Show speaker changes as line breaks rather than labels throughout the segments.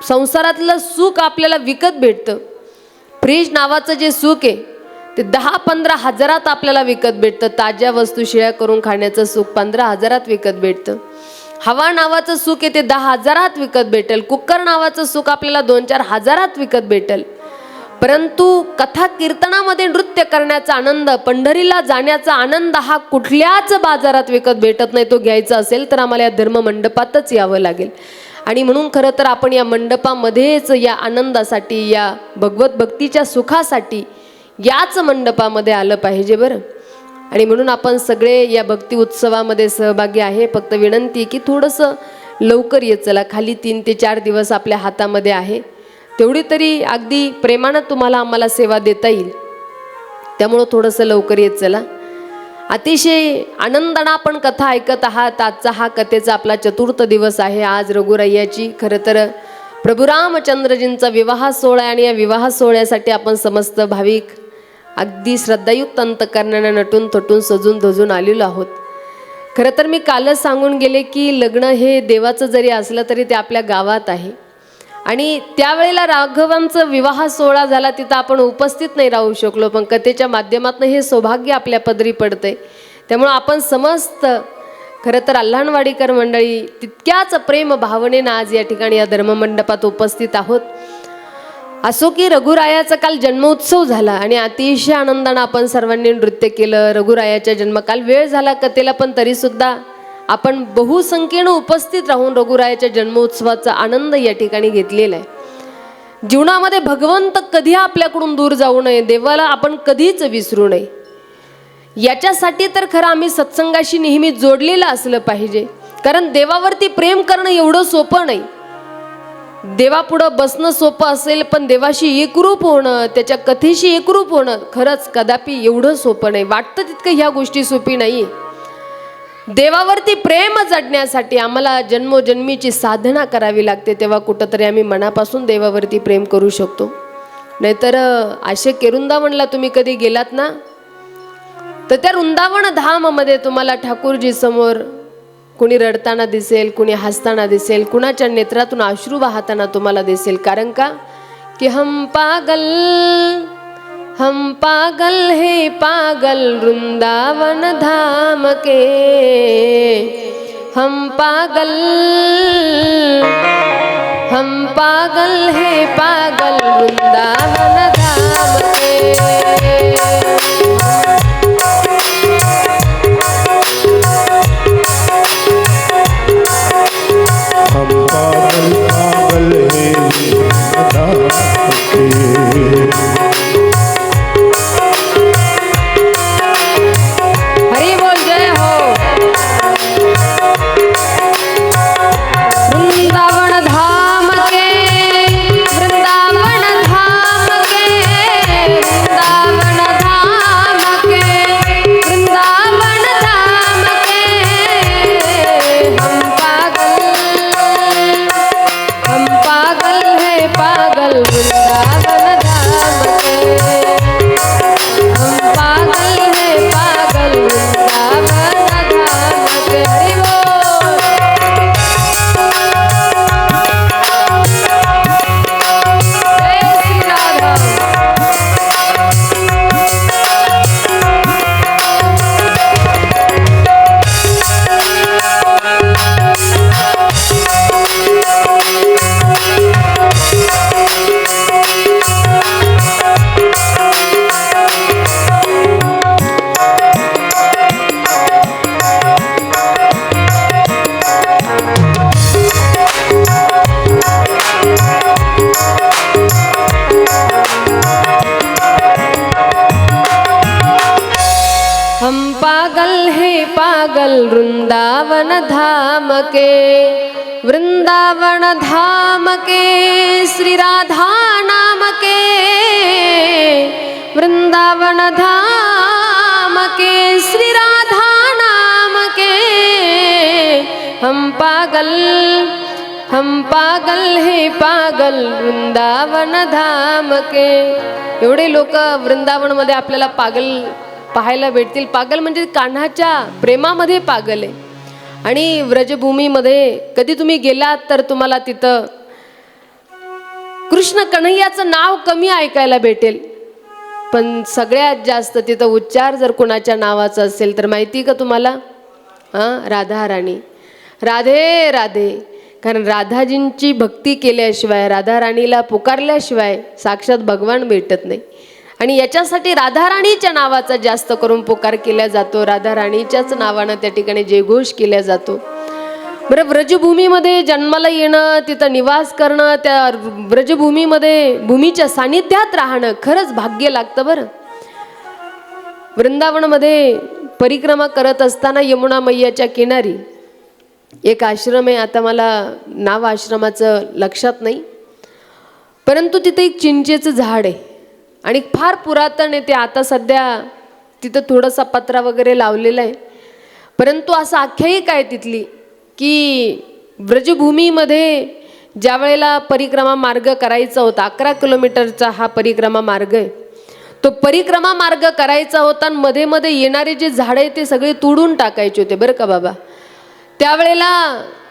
संसारातलं सुख आपल्याला विकत भेटतं. फ्रीज नावाचं जे सुख आहे ते 10-15 हजारात आपल्याला विकत भेटतं. ताज्या वस्तू शिळ्या करून खाण्याचं सुख 15 हजारात विकत भेटतं. हवा नावाचं सुख आहे ते 10 हजारात विकत भेटेल. कुकर नावाचं सुख आपल्याला 2-4 हजारात विकत भेटेल. परंतु कथा कीर्तनामध्ये नृत्य करण्याचा आनंद, पंढरीला जाण्याचा आनंद हा कुठल्याच बाजारात विकत भेटत नाही. तो घ्यायचा असेल तर आम्हाला या धर्म मंडपातच यावं लागेल. आणि म्हणून खरं तर आपण या मंडपामध्येच या आनंदासाठी, या भगवत भक्तीच्या सुखासाठी याच मंडपामध्ये आलं पाहिजे बरं. आणि म्हणून आपण सगळे या भक्ती उत्सवामध्ये सहभागी आहे. फक्त विनंती की थोडंसं लवकर येत चला. खाली 3 ते 4 दिवस आपल्या हातामध्ये आहे. तेवढी तरी अगदी प्रेमानं तुम्हाला आम्हाला सेवा देता येईल. त्यामुळं थोडंसं लवकर येत चला. अतिशय आनंदानं आपण कथा ऐकत आहात. आजचा हा कथेचा आपला 4था दिवस आहे. आज रघुरायाची खरं तर प्रभू रामचंद्रजींचा विवाह सोहळा आणि या विवाह सोहळ्यासाठी आपण समस्त भाविक अगदी श्रद्धायुक्त अंतकरणाने नटून थटून सजून धजून आलेलो आहोत. खरं तर मी कालच सांगून गेले की लग्न हे देवाचं जरी असलं तरी ते आपल्या गावात आहे. आणि त्यावेळेला राघवांचा विवाह सोहळा झाला, तिथं आपण उपस्थित नाही राहू शकलो. पण कथेच्या माध्यमातून हे सौभाग्य आपल्या पदरी पडतंय. त्यामुळं आपण समस्त खरं तर अल्हाणवाडीकर मंडळी तितक्याच प्रेम भावनेनं आज या ठिकाणी या धर्ममंडपात उपस्थित आहोत. असो की रघुरायाचा काल जन्मोत्सव झाला आणि अतिशय आनंदानं आपण सर्वांनी नृत्य केलं. रघुरायाच्या जन्मकाल वेळ झाला कथेला, पण तरीसुद्धा आपण बहुसंख्येनं उपस्थित राहून रघुरायाच्या जन्मोत्सवाचा आनंद या ठिकाणी घेतलेला आहे. जीवनामध्ये भगवंत कधी आपल्याकडून दूर जाऊ नये, देवाला आपण कधीच विसरू नये, याच्यासाठी तर खरं आम्ही सत्संगाशी नेहमी जोडलेलं असलं पाहिजे. कारण देवावरती प्रेम करणं एवढं सोपं नाही. देवापुढं बसणं सोपं असेल, पण देवाशी एकरूप होणं, त्याच्या कथेशी एकरूप होणं खरंच कदापि एवढं सोपं नाही. वाटतं तितकं ह्या गोष्टी सोपी नाही. देवावरती प्रेम जडण्यासाठी आम्हाला जन्मोजन्मीची साधना करावी लागते. तेव्हा कुठंतरी आम्ही मनापासून देवावरती प्रेम करू शकतो. नाहीतर असे वृंदावनला तुम्ही कधी गेलात ना, तर त्या वृंदावन धाममध्ये तुम्हाला ठाकूरजी समोर कुणी रडताना दिसेल, कुणी हसताना दिसेल, कुणाच्या नेत्रातून अश्रू वाहताना तुम्हाला दिसेल. कारण का की हम पागल है पागल वृंदावन धाम के, हम पागल है पागल वृंदावन धाम के.
हम पागल पागल है धाम के.
वृंदावन धाम के, वृंदावन धाम के श्री राधा नाम के, वृंदावन धाम के श्री राधा नाम के. हम पागल है पागल वृंदावन धाम के. एवढे लोक वृंदावनमध्ये आपल्याला पागल पाहायला भेटतील. पागल म्हणजे कान्हाच्या प्रेमामध्ये पागल आहे. आणि व्रजभूमीमध्ये कधी तुम्ही गेलात तर तुम्हाला तिथं कृष्ण कन्हैयाचं नाव कमी ऐकायला भेटेल, पण सगळ्यात जास्त तिथं उच्चार जर कोणाच्या नावाचा असेल तर माहिती का तुम्हाला? राधा राणी, राधे राधे. कारण राधाजींची भक्ती केल्याशिवाय, राधा राणीला पुकारल्याशिवाय साक्षात भगवान भेटत नाही. आणि याच्यासाठी राधा राणीच्या नावाचा जास्त करून पुकार केला जातो. राधा राणीच्याच नावानं त्या ठिकाणी जयघोष केला जातो. बरं, व्रजभूमीमध्ये जन्माला येणं, तिथं निवास करणं, त्या व्रजभूमीमध्ये भूमीच्या सानिध्यात राहणं खरंच भाग्य लागतं. बरं, वृंदावनमध्ये परिक्रमा करत असताना यमुना मैयाच्या किनारी एक आश्रम आहे. आता मला नाव आश्रमाचं लक्षात नाही, परंतु तिथे एक चिंचेचं झाड आहे आणि फार पुरातन आहे ते. आता सध्या तिथं थोडासा पत्रा वगैरे लावलेला आहे, परंतु असं आख्यायिका आहे तिथली की व्रजभूमीमध्ये ज्या वेळेला परिक्रमा मार्ग करायचा होता, 11 किलोमीटरचा हा परिक्रमा मार्ग आहे, तो परिक्रमा मार्ग करायचा होता आणि मध्ये मध्ये येणारे जे झाड आहे ते सगळे तोडून टाकायचे होते. बरं का बाबा, त्यावेळेला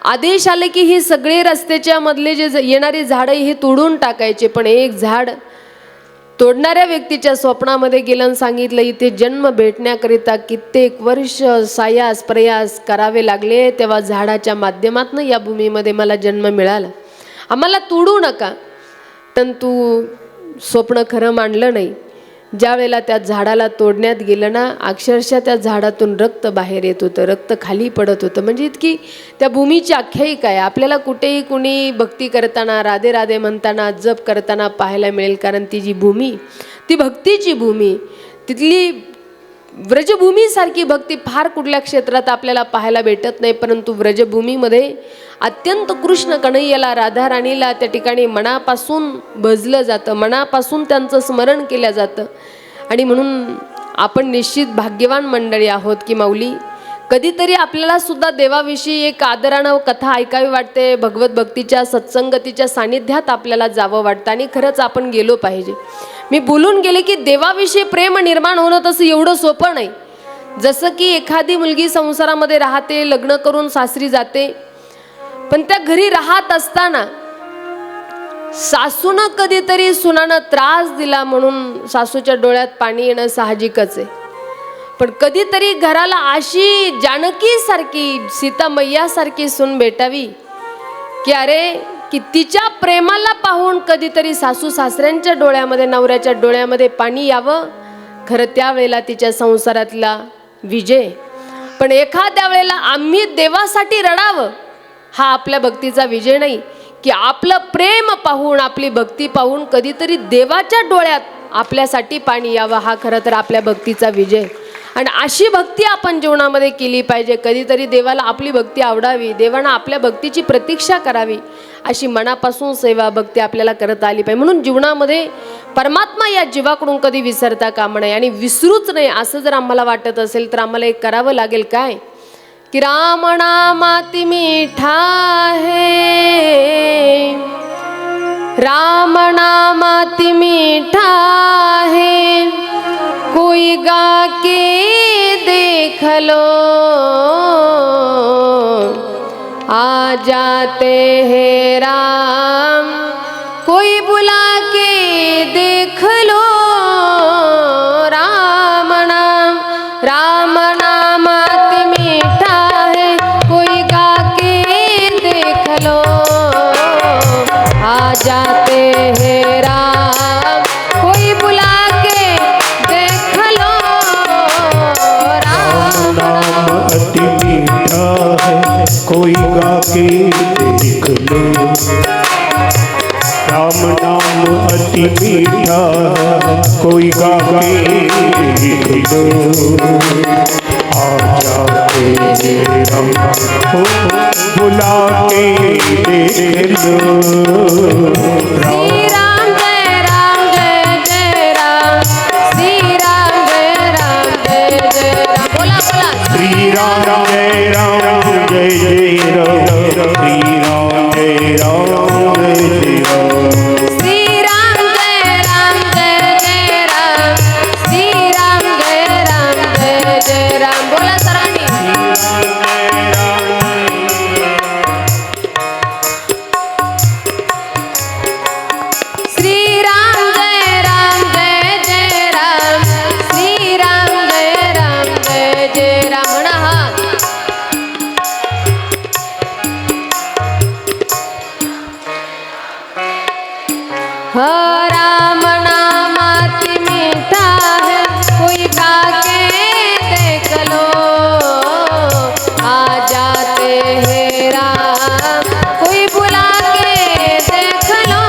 आदेश आले की ही सगळे रस्त्याच्या मधले जे येणारी झाडं हे तोडून टाकायचे. पण एक झाड तोडणाऱ्या व्यक्तीच्या स्वप्नामध्ये गेलं आणि सांगितलं, इथे जन्म भेटण्याकरिता कित्येक वर्ष सायास प्रयास करावे लागले, तेव्हा झाडाच्या माध्यमातून या भूमीमध्ये मला जन्म मिळाला, आम्हाला तोडू नका. परंतु स्वप्न खरं मानलं नाही. ज्या वेळेला त्या झाडाला तोडण्यात गेलं ना, अक्षरशः त्या झाडातून रक्त बाहेर येत होतं, रक्त खाली पडत होतं. म्हणजे इतकी त्या भूमीची आख्यायिका आहे. आपल्याला कुठेही कुणी भक्ती करताना, राधे राधे म्हणताना, जप करताना पाहायला मिळेल. कारण ती जी भूमी, ती भक्तीची भूमी, तिथली व्रजभूमीसारखी भक्ती फार कुठल्या क्षेत्रात आपल्याला पाहायला भेटत नाही. परंतु व्रजभूमीमध्ये अत्यंत कृष्ण कन्हैयाला, राधा राणीला त्या ठिकाणी मनापासून भजलं जातं, मनापासून त्यांचं स्मरण केलं जातं. आणि म्हणून आपण निश्चित भाग्यवान मंडळी आहोत की माऊली, कधीतरी आपल्याला सुद्धा देवाविषयी एक आदरानं कथा ऐकावी वाटते, भगवत भक्तीच्या सत्संगतीच्या सानिध्यात आपल्याला जावं वाटतं आणि खरंच आपण गेलो पाहिजे. मी बोलून गेले की देवाविषयी प्रेम निर्माण होणं तसं एवढं सोपं नाही. जसं की एखादी मुलगी संसारामध्ये राहते, लग्न करून सासरी जाते, पण त्या घरी राहत असताना सासूनं कधीतरी सुनानं त्रास दिला म्हणून सासूच्या डोळ्यात पाणी येणं साहजिकच आहे. पण कधीतरी घराला अशी जानकी सारखी, सीता मैया सारखी सून भेटावी की अरे, की तिच्या प्रेमाला पाहून कधीतरी सासू सासऱ्यांच्या डोळ्यामध्ये, नवऱ्याच्या डोळ्यामध्ये पाणी यावं. खरं त्यावेळेला तिच्या संसारातला विजय. पण एखाद्या वेळेला आम्ही देवासाठी रडावं, हा आपल्या भक्तीचा विजय नाही. की आपलं प्रेम पाहून, आपली भक्ती पाहून कधीतरी देवाच्या डोळ्यात आपल्यासाठी पाणी यावं, हा खरं तर आपल्या भक्तीचा विजय. आणि अशी भक्ती आपण जीवनामध्ये केली पाहिजे. कधीतरी देवाला आपली भक्ती आवडावी, देवानं आपल्या भक्तीची प्रतीक्षा करावी, अशी मनापासून सेवा भक्ती आपल्याला करत आली पाहिजे. म्हणून जीवनामध्ये परमात्मा या जीवाकडून कधी विसरता कामा नये आणि विसरूच नये. असं जर आम्हाला वाटत असेल तर आम्हाला एक करावं लागेल काय, की राम नामाति मीठा है, राम नामाति मीठा है, कोई गा के देख लो, आ जाते हैं राम, कोई बुला के देख लो. राम नाम, राम नामाति मीठा है, कोई गा के देख लो, आ जाते हैं राम, कोई बुला के देख लो.
राम नाम अति मीठा है, कोई गा के देख लो. राम नाम अति मीठा है, कोई गा के देख लो. आ जाते हम हो बुला के देख लो.
श्री राम जय राम, जय जय राम, श्री राम जय राम, जय जय राम. बोला बोला.
श्री राम जय राम, जय जय राम, श्री राम जय राम, जय जय राम.
श्री राम जय राम, जय जय राम, श्री राम जय राम, जय जय राम. बोला सरांनी. राम नाम अति मीठा है, कोई गा के देख लो। आ जाते हैं राम, कोई बुला के देख लो।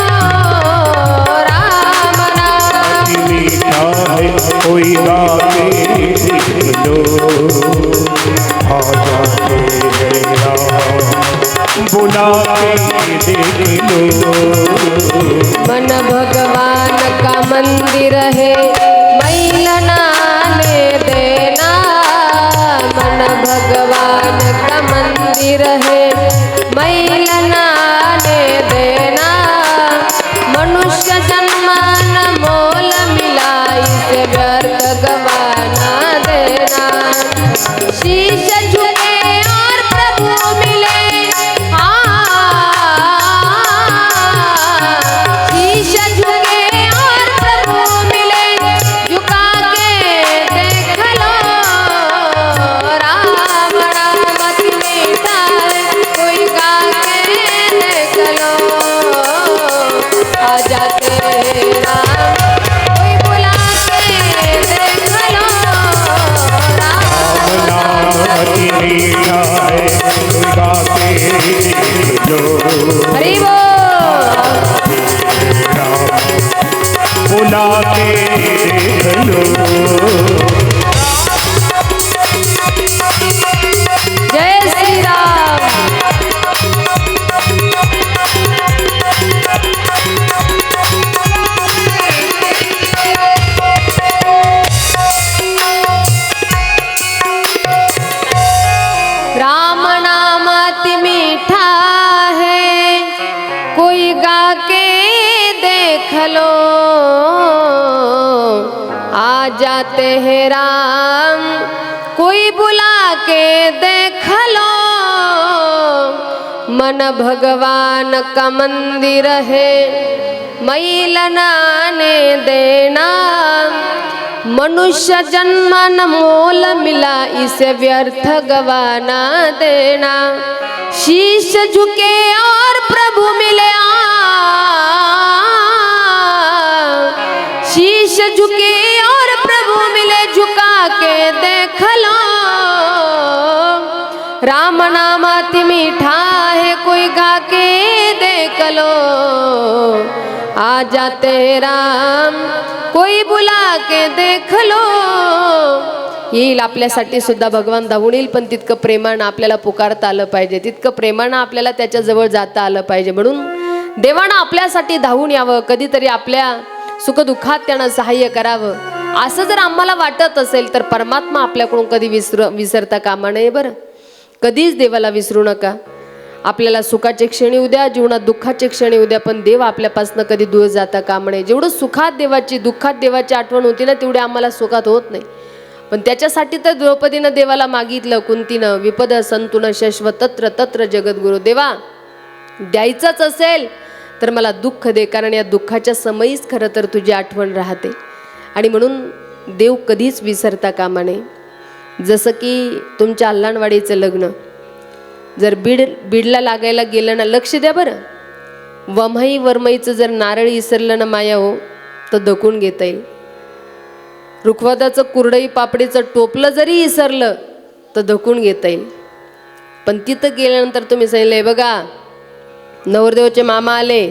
राम नाम
मीठा है कोई गा के देख लो। आ जाते हैं राम, बुला के देख लो।
मन भगवान का मंदिर है, मैल नाने देना। मन भगवान का मंदिर है, मैल नाने देना। मनुष्य जन्मान मोल मिला, इसे व्यर्थ गवाना देना। शीश झुके और प्रभु मिले, शीश झुके और प्रभु मिले, झुका के देख लो। राम नाम अति मीठा है, कोई गा के देख लो। आ जाते हैं राम, कोई बुला के देख लो। राम
नाम अति मीठा है कोई गा के देख लो।
हरि बोल।
बुला के देख लो।
जय श्री राम। राम नाम अति मीठा है, कोई गा के देख लो। आ जाते हैं राम, कोई बुला के देख लो। मन भगवान का मंदिर है, मैल नाने देना। मनुष्य जन्मन मोल मिला, इसे व्यर्थ गवाना देना। शीश झुके और प्रभु मिले, शीश झुके और प्रभु मिले, झुका के देख लो। राम नाम अति मीठा है, कोई गा के देख लो। आ जाते राम, कोई बुला के देख लो. येईल आपल्यासाठी सुद्धा भगवान धावून येईल, पण तितकं प्रेमानं आपल्याला पुकारता आलं पाहिजे, तितकं प्रेमानं आपल्याला त्याच्या जवळ जाता आलं पाहिजे. म्हणून देवानं आपल्यासाठी धावून यावं, कधीतरी आपल्या सुखदुःखात त्यानं सहाय्य करावं. असं जर आम्हाला वाटत असेल तर परमात्मा आपल्याकडून कधी विसरता कामा नये. बरं, कधीच देवाला विसरू नका. आपल्याला सुखाचे क्षणी उद्या, जीवनात दुःखाचे क्षणी उद्या, पण देव आपल्यापासून कधी दूर जाता कामा नये. जेवढं सुखात देवाची, दुःखात देवाची आठवण होती ना, तेवढे आम्हाला सुखात होत नाही. पण त्याच्यासाठी तर द्रौपदीनं देवाला मागितलं, कुंतीनं, विपद संतुन शश्व तत्र तत्र जगद्गुरु. देवा, द्यायचंच असेल तर मला दुःख दे, कारण या दुःखाच्या समयीच खरं तर तुझी आठवण राहते. आणि म्हणून देव कधीच विसरता कामा नये. जसं की तुमच्या अल्हाणवाडीचं लग्न जर बीडला लागायला गेलं ना, लक्ष द्या बरं, वमई वरमईचं जर नारळ इसरलं ना माया हो, तर दकून घेता येईल. रुखवादाचं कुरडई पापडीचं टोपलं जरी इसरलं तर दकून घेता येईल. पण तिथं गेल्यानंतर तुम्ही सांगितलंय बघा, नवरदेवचे मामा आले,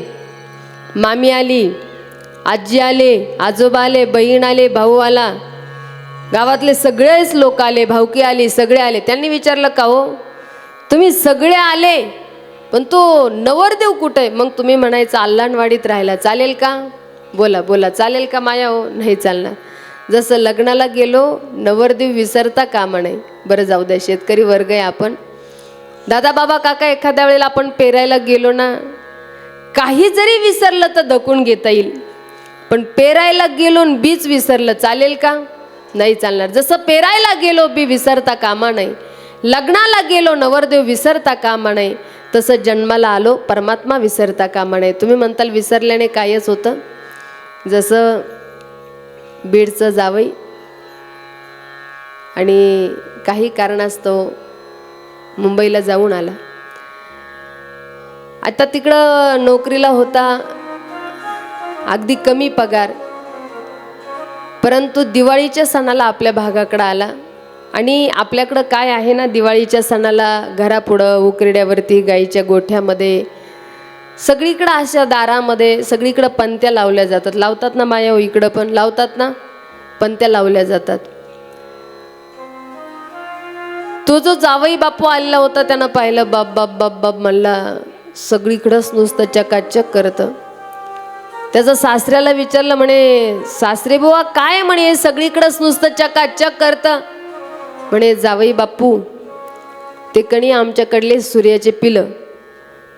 मामी आली, आजी आले, आजोबा आले, बहीण आले, भाऊ आला, गावातले सगळेच लोक आले, भावकी आली, सगळे आले. त्यांनी विचारलं का हो तुम्ही सगळे आले, पण तो नवरदेव कुठे आहे? मग तुम्ही म्हणायचं अल्हाणवाडीत राहायला. चालेल का? बोला बोला, चालेल का माया हो? नाही चालणार. जसं लग्नाला गेलो, नवरदेव विसरता कामा नये. बरं जाऊ द्या, शेतकरी वर्ग आहे आपण. दादा बाबा काका, एखाद्या वेळेला आपण पेरायला गेलो ना, काही जरी विसरलं तर दकून घेता येईल. पण पेरायला गेलो बीच विसरलं, चालेल का? नाही चालणार. जसं पेरायला गेलो बी विसरता कामा नये, लग्नाला गेलो नवरदेव विसरता कामा नये, तसं जन्माला आलो परमात्मा विसरता कामा नये. तुम्ही म्हणताल विसरल्याने कायच होतं? जसं बीडचं जावई आणि काही कारणास्तव मुंबईला जाऊन आला. आता तिकडं नोकरीला होता, अगदी कमी पगार, परंतु दिवाळीच्या सणाला आपल्या भागाकडे आला. आणि आपल्याकडं काय आहे ना, दिवाळीच्या सणाला घरापुढं उकिरड्यावरती गाईच्या गोठ्यामध्ये सगळीकडं अशा दारामध्ये सगळीकडं पंत्या लावल्या जातात. लावतात ना माया, हो इकडं पण लावतात ना, पंत्या लावल्या जातात. तो जो जावई बापू आलेला होता त्यानं पाहिलं, बाप बाप बाप बाप म्हणला, सगळीकडंच नुसतं चकाचक करतं. त्याचं सासऱ्याला विचारलं, म्हणे सासरे बुवा काय म्हणे सगळीकडंच नुसतं चकाचक करतं. म्हणे जावई बापू, ते कणी आमच्याकडले सूर्याचे पिलं.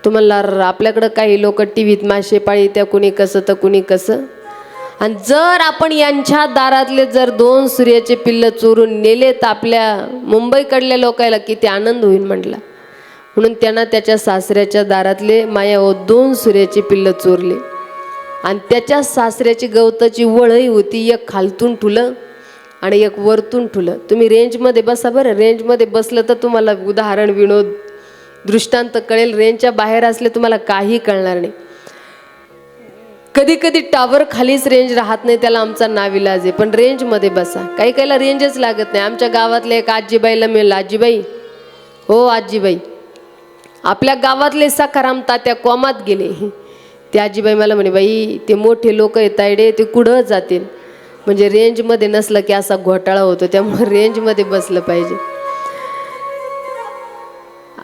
तुम्हाला आपल्याकडं काही लोक टीव्हीत मासे पाळी त्या कुणी कसं तर कुणी कसं. आणि जर आपण यांच्या दारातले जर 2 सूर्याचे पिल्लं चोरून नेले तर आपल्या मुंबईकडल्या लोकायला किती आनंद होईल म्हटला. म्हणून त्यांना त्याच्या सासऱ्याच्या दारातले माया 2 सूर्याची पिल्लं चोरले. आणि त्याच्या सासऱ्याची गवताची वळही होती, एक खालतून ठुलं आणि एक वरतून ठुलं. तुम्ही रेंजमध्ये बसा बरं, रेंजमध्ये बसलं तर तुम्हाला उदाहरण विनोद दृष्टांत कळेल. रेंजच्या बाहेर असले तुम्हाला काही कळणार नाही. कधी कधी टावर खालीच रेंज राहत नाही, त्याला आमचा नाविलाज आहे. पण रेंजमध्ये बसा. काही काहीला रेंजच लागत नाही. आमच्या गावातल्या एक आजीबाईला मिळालं, आजीबाई हो आजीबाई, आपल्या गावातले सखाराम तात्या कोमात गेले. ते आजीबाई मला म्हणे, बाई ते मोठे लोक आहेत तायडे, ते कुठं जातील. म्हणजे रेंजमध्ये नसलं की असा घोटाळा होतो, त्यामुळे रेंजमध्ये बसलं पाहिजे.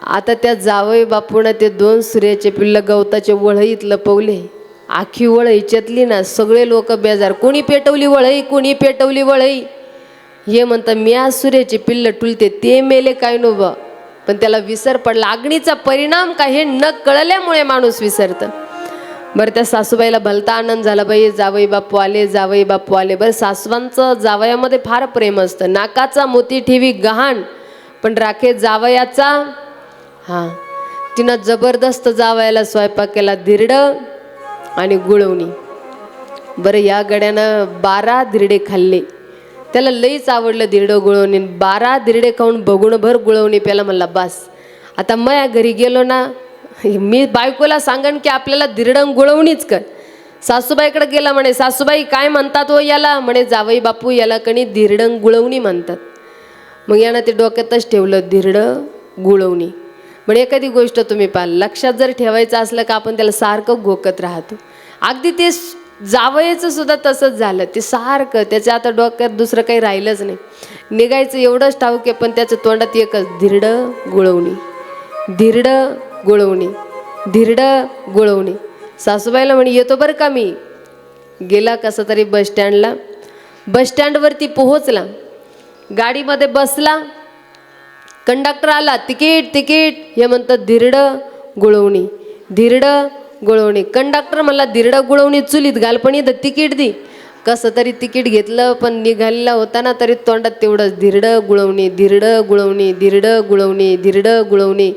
आता त्या जावई बापून ते 2 सूर्याचे पिल्लं गवताचे वळईत लपवले. आखी वळई चतली ना, सगळे लोक बेजार. कोणी पेटवली वळई, कोणी पेटवली वळई. हे म्हणतात मी आज सूर्याचे पिल्लं टुलते, ते मेले काय नो बा. पण त्याला विसर पडला. अग्नीचा परिणाम काय हे न कळल्यामुळे माणूस विसरतं. बरं त्या सासूबाईला भलता आनंद झाला, बाई जावई बापू आले, जावई बापू आले. बरं सासवांचं जावयामध्ये फार प्रेम असतं. नाकाचा मोती ठेवी गहाण पण राखे जावयाचा. हां, तिनं जबरदस्त जावयाला स्वयंपाक केला, धिरडं आणि गुळवणी. बरं या गड्यानं 12 धिरडे खाल्ले. त्याला लईच आवडलं धिरडं गुळवणी. 12 धिरडे खाऊन बघूनभर गुळवणी प्याला. म्हणला बस आता माझ्या घरी गेलो ना, मी बायकोला सांगन की आपल्याला धिरडं गुळवणीच कर. सासूबाईकडे गेला, म्हणे सासूबाई काय म्हणतात हो याला. म्हणे जावई बापू याला कणी धिरडं गुळवणी म्हणतात. मग यानं ते डोक्यातच ठेवलं, धिरडं गुळवणी. म्हणे एखादी गोष्ट तुम्ही पाहा, लक्षात जर ठेवायचं असलं का आपण त्याला सारखं घोकत राहतो. अगदी ते जावयाचं सुद्धा तसंच झालं. ते सारखं त्याच्या आता डोक्यात दुसरं काही राहिलंच नाही. निघायचं एवढंच ठाऊक आहे, पण त्याच्या तोंडात एकच, धिरडं गुळवणी, धिरडं गुळवणी, धिरडं गुळवणी. सासूबाईला म्हणे येतो बरं का मी. गेला कसं तरी बसस्टँडला. बसस्टँडवरती पोहोचला, गाडीमध्ये बसला. कंडक्टर आला, तिकीट तिकीट. हे म्हणतात धिरडं गुळवणी, धिरडं गुळवणी. कंडक्टर म्हणला धिरडं गुळवणी चुलीत घाल, पण इथं तिकीट दे. कसं तरी तिकीट घेतलं, पण निघालेला होता ना तरी तोंडात तेवढंच, धिरडं गुळवणी, धिरडं गुळवणी, धिरडं गुळवणी, धिरडं गुळवणी.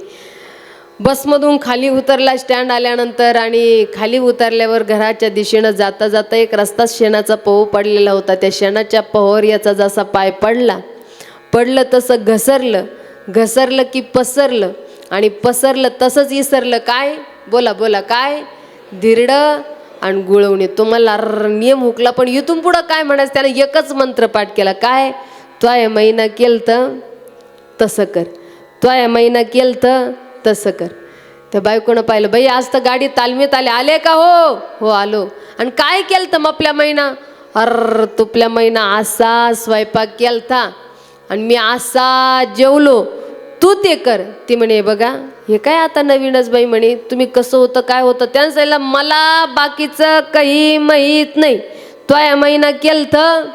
बसमधून खाली उतरला स्टँड आल्यानंतर. आणि खाली उतरल्यावर घराच्या दिशेनं जाता जाता एक रस्ता शेणाचा पहो पडलेला होता. त्या शेणाच्या पहोवर याचा जसा पाय पडला, पडलं तसं घसरलं, घसरलं की पसरलं, आणि पसरलं तसंच इसरलं. काय बोला बोला काय, धिरडं आणि गुळवणी. तुम्हाला नियम हुकला, पण इथून पुढं काय म्हणायचं. त्यानं एकच मंत्र पाठ केला, काय त्वाय महिना केलतं तसं कर, त्वाय महिना केलतं तसं कर. त्या बायकोनं पाहिलं, बाई आज तर गाडी तालमीत आले का. हो हो आलो. आणि काय केलतं मग आपल्या महिना. तुपल्या महिना असा स्वयंपाक केलता आणि मी असा जेवलो, तू ते कर. ती म्हणे बघा हे काय आता नवीनच बाई. म्हणे तुम्ही कसं होतं काय होतं. त्यानं सांगितलं मला बाकीचं काही माहीत नाही, तो या महिना केलतं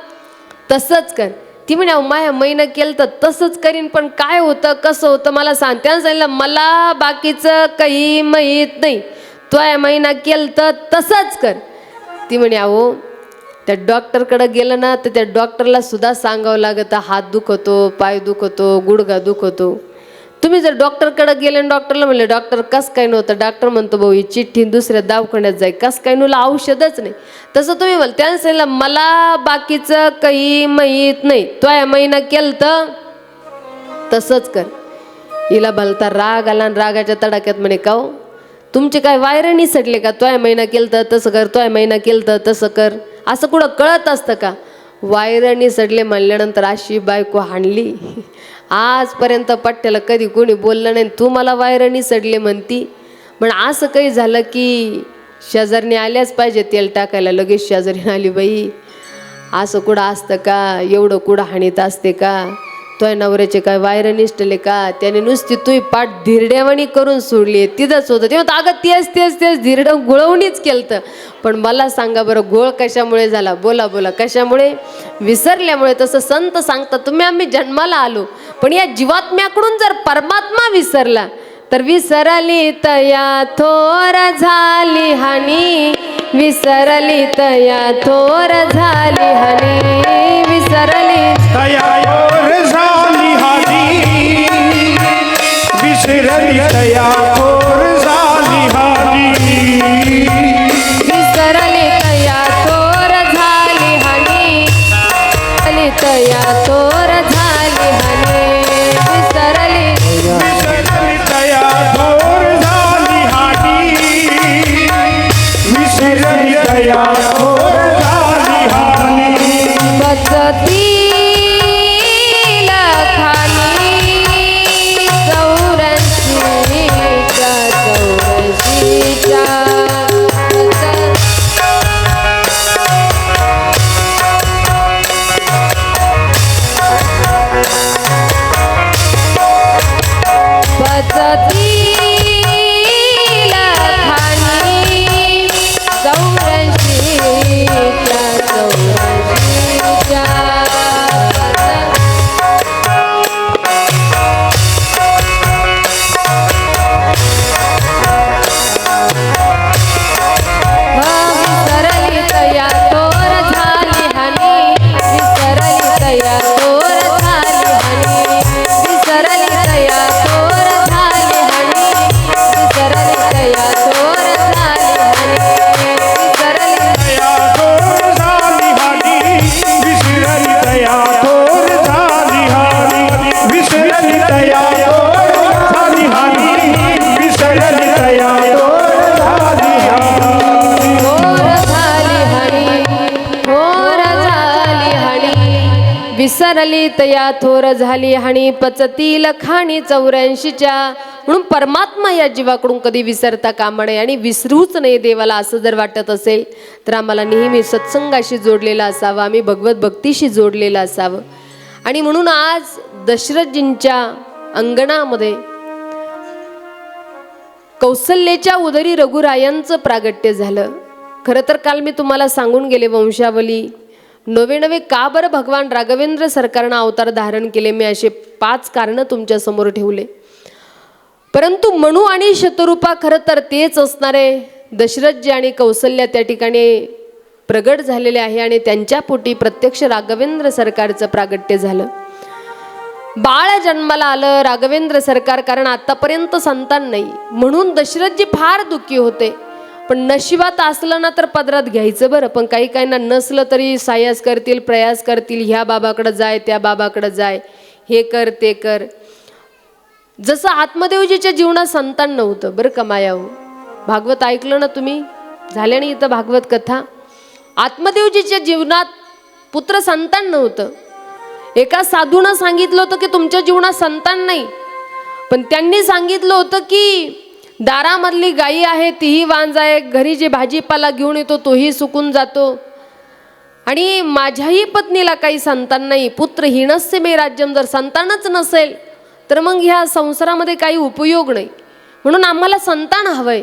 तसंच कर. ती म्हणे अहो माया महिना केलतं तसंच करीन, पण काय होतं कसं होतं मला सांग. त्यानं सांगितलं मला बाकीचं काही माहीत नाही, तो या महिना केलतं तसंच कर. ती म्हणे अहो त्या डॉक्टरकडे गेलं ना तर त्या डॉक्टरला सुद्धा सांगावं लागतं, हात दुखतो, पाय दुखतो, गुडघा दुखतो. तुम्ही जर डॉक्टरकडे गेले आणि डॉक्टरला म्हणले डॉक्टर कसं काय नव्हतं, डॉक्टर म्हणतो भाऊ ही चिठ्ठी दुसऱ्या दवाखान्यात जाईल, कसं काय नव्हतं औषधच नाही. तसं तुम्ही म्हण त्यानं सांगितलं मला बाकीचं काही माहीत नाही, तो या महिना केलतं तसंच कर. हिला भलता राग आला आणि रागाच्या तडाक्यात म्हणे का हो तुमचे काय वायर निसटले का? तोय महिना केलं तर तसं कर, तोय महिना केलं तर तसं कर, असं कुठं कळत असतं का? वायर निसटले म्हणल्यानंतर अशी बायको हाणली. आजपर्यंत पट्ट्याला कधी कोणी बोललं नाही, तू मला वायर निसटले म्हणती. पण असं काही झालं की शेजारणी आल्याच पाहिजे तेल टाकायला, लगेच शेजारी आली, बाई असं कुठं असतं का? एवढं कुठं हाणीत असते का? तोय नवऱ्याचे काय वायर निसटले का? त्याने नुसती तुई पाठ धिरड्यावाणी करून सोडली. तिथंच होतं तेव्हा अगं तेच धिरडं गुळवणीच केलं. पण मला सांगा बरं, गोळ कशामुळे झाला? बोला बोला, कशामुळे? विसरल्यामुळे. तसं संत सांगतात, तुम्ही आम्ही जन्माला आलो, पण या जीवात्म्याकडून जर परमात्मा विसरला तर विसरली तया थोर झाली हानी, विसरली तया थोर झाली हानी, विसरली
तया थोर झाली हानी, विसरली तया थोर झाली हानी,
विसरली तया थोर झाली हानी, विसरली तया थोर झाली हानी, विसरली
तया थोर झाली हानी, विसरली तया थोर झाली हानी,
बचती विसरली तया थोर झाली हानी, पचतील खाणी 84च्या. म्हणून परमात्मा या जीवाकडून कधी विसरता कामा नये आणि विसरूच नये देवाला. असं जर वाटत असेल तर आम्हाला नेहमी सत्संगाशी जोडलेला असावं, आम्ही भगवत भक्तीशी जोडलेलं असावं. आणि म्हणून आज दशरथजींच्या अंगणामध्ये कौसल्याच्या उदरी रघुरायांचं प्रागट्य झालं. खरं तर काल मी तुम्हाला सांगून गेले वंशावली. नवे का बरं भगवान राघवेंद्र सरकारनं अवतार धारण केले, मी असे 5 कारणं तुमच्या समोर ठेवले. परंतु मनू आणि शतरूपा खरं तर तेच असणारे दशरथजी आणि कौसल्या त्या ठिकाणी प्रगट झालेले आहे आणि त्यांच्या पोटी प्रत्यक्ष राघवेंद्र सरकारचं प्रागट्य झालं. बाळ जन्माला आलं राघवेंद्र सरकार, कारण आतापर्यंत संतान नाही म्हणून दशरथजी फार दुःखी होते. पण नशिबात असलं ना तर पदरात घ्यायचं बरं, पण काही काहींना नसलं तरी सायास करतील, प्रयास करतील, ह्या बाबाकडे जाय त्या बाबाकडे जाय, हे कर ते कर. जसं आत्मदेवजीच्या जीवनात संतान नव्हतं बरं का माया हो. भागवत ऐकलं ना तुम्ही, झाल्याने इथं भागवत कथा. आत्मदेवजीच्या जीवनात पुत्र संतान नव्हतं. एका साधूनं सांगितलं होतं की तुमच्या जीवनात संतान नाही, पण त्यांनी सांगितलं होतं की दारामधली गायी आहे तीही वांज आहे, घरी जे भाजीपाला घेऊन येतो तोही सुकून जातो, आणि माझ्याही पत्नीला काही संतान नाही. पुत्रहीनस्य मे राज्यम. जर संतानच नसेल तर मग ह्या संसारामध्ये काही उपयोग नाही, म्हणून आम्हाला संतान हवंय.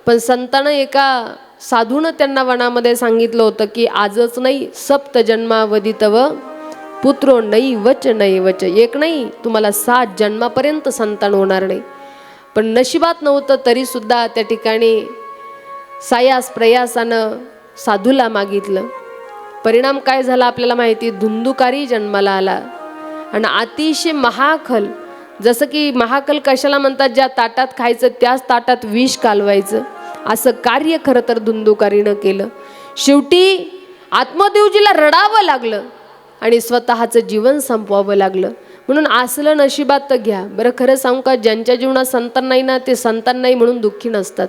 पण संतान एका साधूनं त्यांना वनामध्ये सांगितलं होतं की आजच नाही, सप्त जन्मावधी तव पुत्रो नाही वच नाही वच. एक नाही, तुम्हाला 7 जन्मापर्यंत संतान होणार नाही. पण नशिबात नव्हतं तरी सुद्धा त्या ठिकाणी सायास प्रयासानं साधूला मागितलं. परिणाम काय झाला आपल्याला माहिती. धुंदुकारी जन्माला आला आणि अतिशय महाखल. जसं की महाकल कशाला म्हणतात, ज्या ताटात खायचं त्याच ताटात विष कालवायचं, असं कार्य खरं तर धुंदुकारीनं केलं. शेवटी आत्मदेवजीला रडावं लागलं आणि स्वतःचं जीवन संपवावं लागलं. म्हणून असलं नशिबात तर घ्या बरं. खरं सांगू का, ज्यांच्या जीवनात संतान नाही ना ते संतान नाही म्हणून दुःखी नसतात.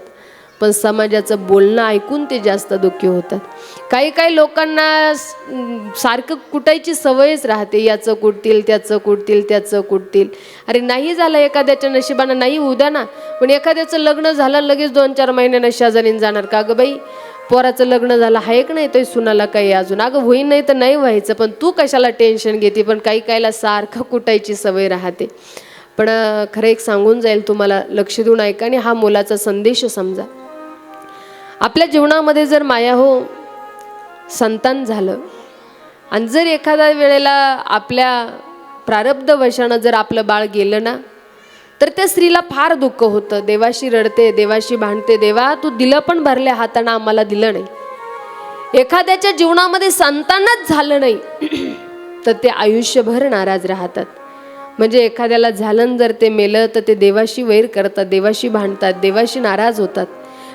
पण समाजाचं बोलणं ऐकून ते जास्त दुःखी होतात. काही काही लोकांना सारखं कुटायची सवयच राहते, याचं कुटतील त्याचं कुटतील त्याचं कुटतील. अरे नाही झालं एखाद्याच्या नशिबानं, नाही उद्या ना, पण एखाद्याचं लग्न झालं लगेच 2-4 महिन्यानं शेजारीन जाणार का गं बाई पोराचं लग्न झालं आहे का नाही ते सुनाला काही अजून, अगं होईन नाही तर नाही व्हायचं पण तू कशाला टेन्शन घेते. पण काही काहीला सारखं कुटायची सवय राहते. पण खरं एक सांगून जाईल तुम्हाला, लक्ष देऊन ऐका आणि हा मोलाचा संदेश समजा. आपल्या जीवनामध्ये जर माया हो संतान झालं आणि जर एखाद्या वेळेला आपल्या प्रारब्धवशानं जर आपलं बाळ गेलं ना, तर त्या स्त्रीला फार दुःख होतं, देवाशी रडते, देवाशी भांडते, देवा तू दिलं पण भरल्या हातानं आम्हाला दिलं नाही. एखाद्याच्या जीवनामध्ये संतानच झालं नाही तर ते आयुष्यभर नाराज राहतात. म्हणजे एखाद्याला झालं जर ते मेलं तर ते देवाशी वैर करतात, देवाशी भांडतात, देवाशी नाराज होतात.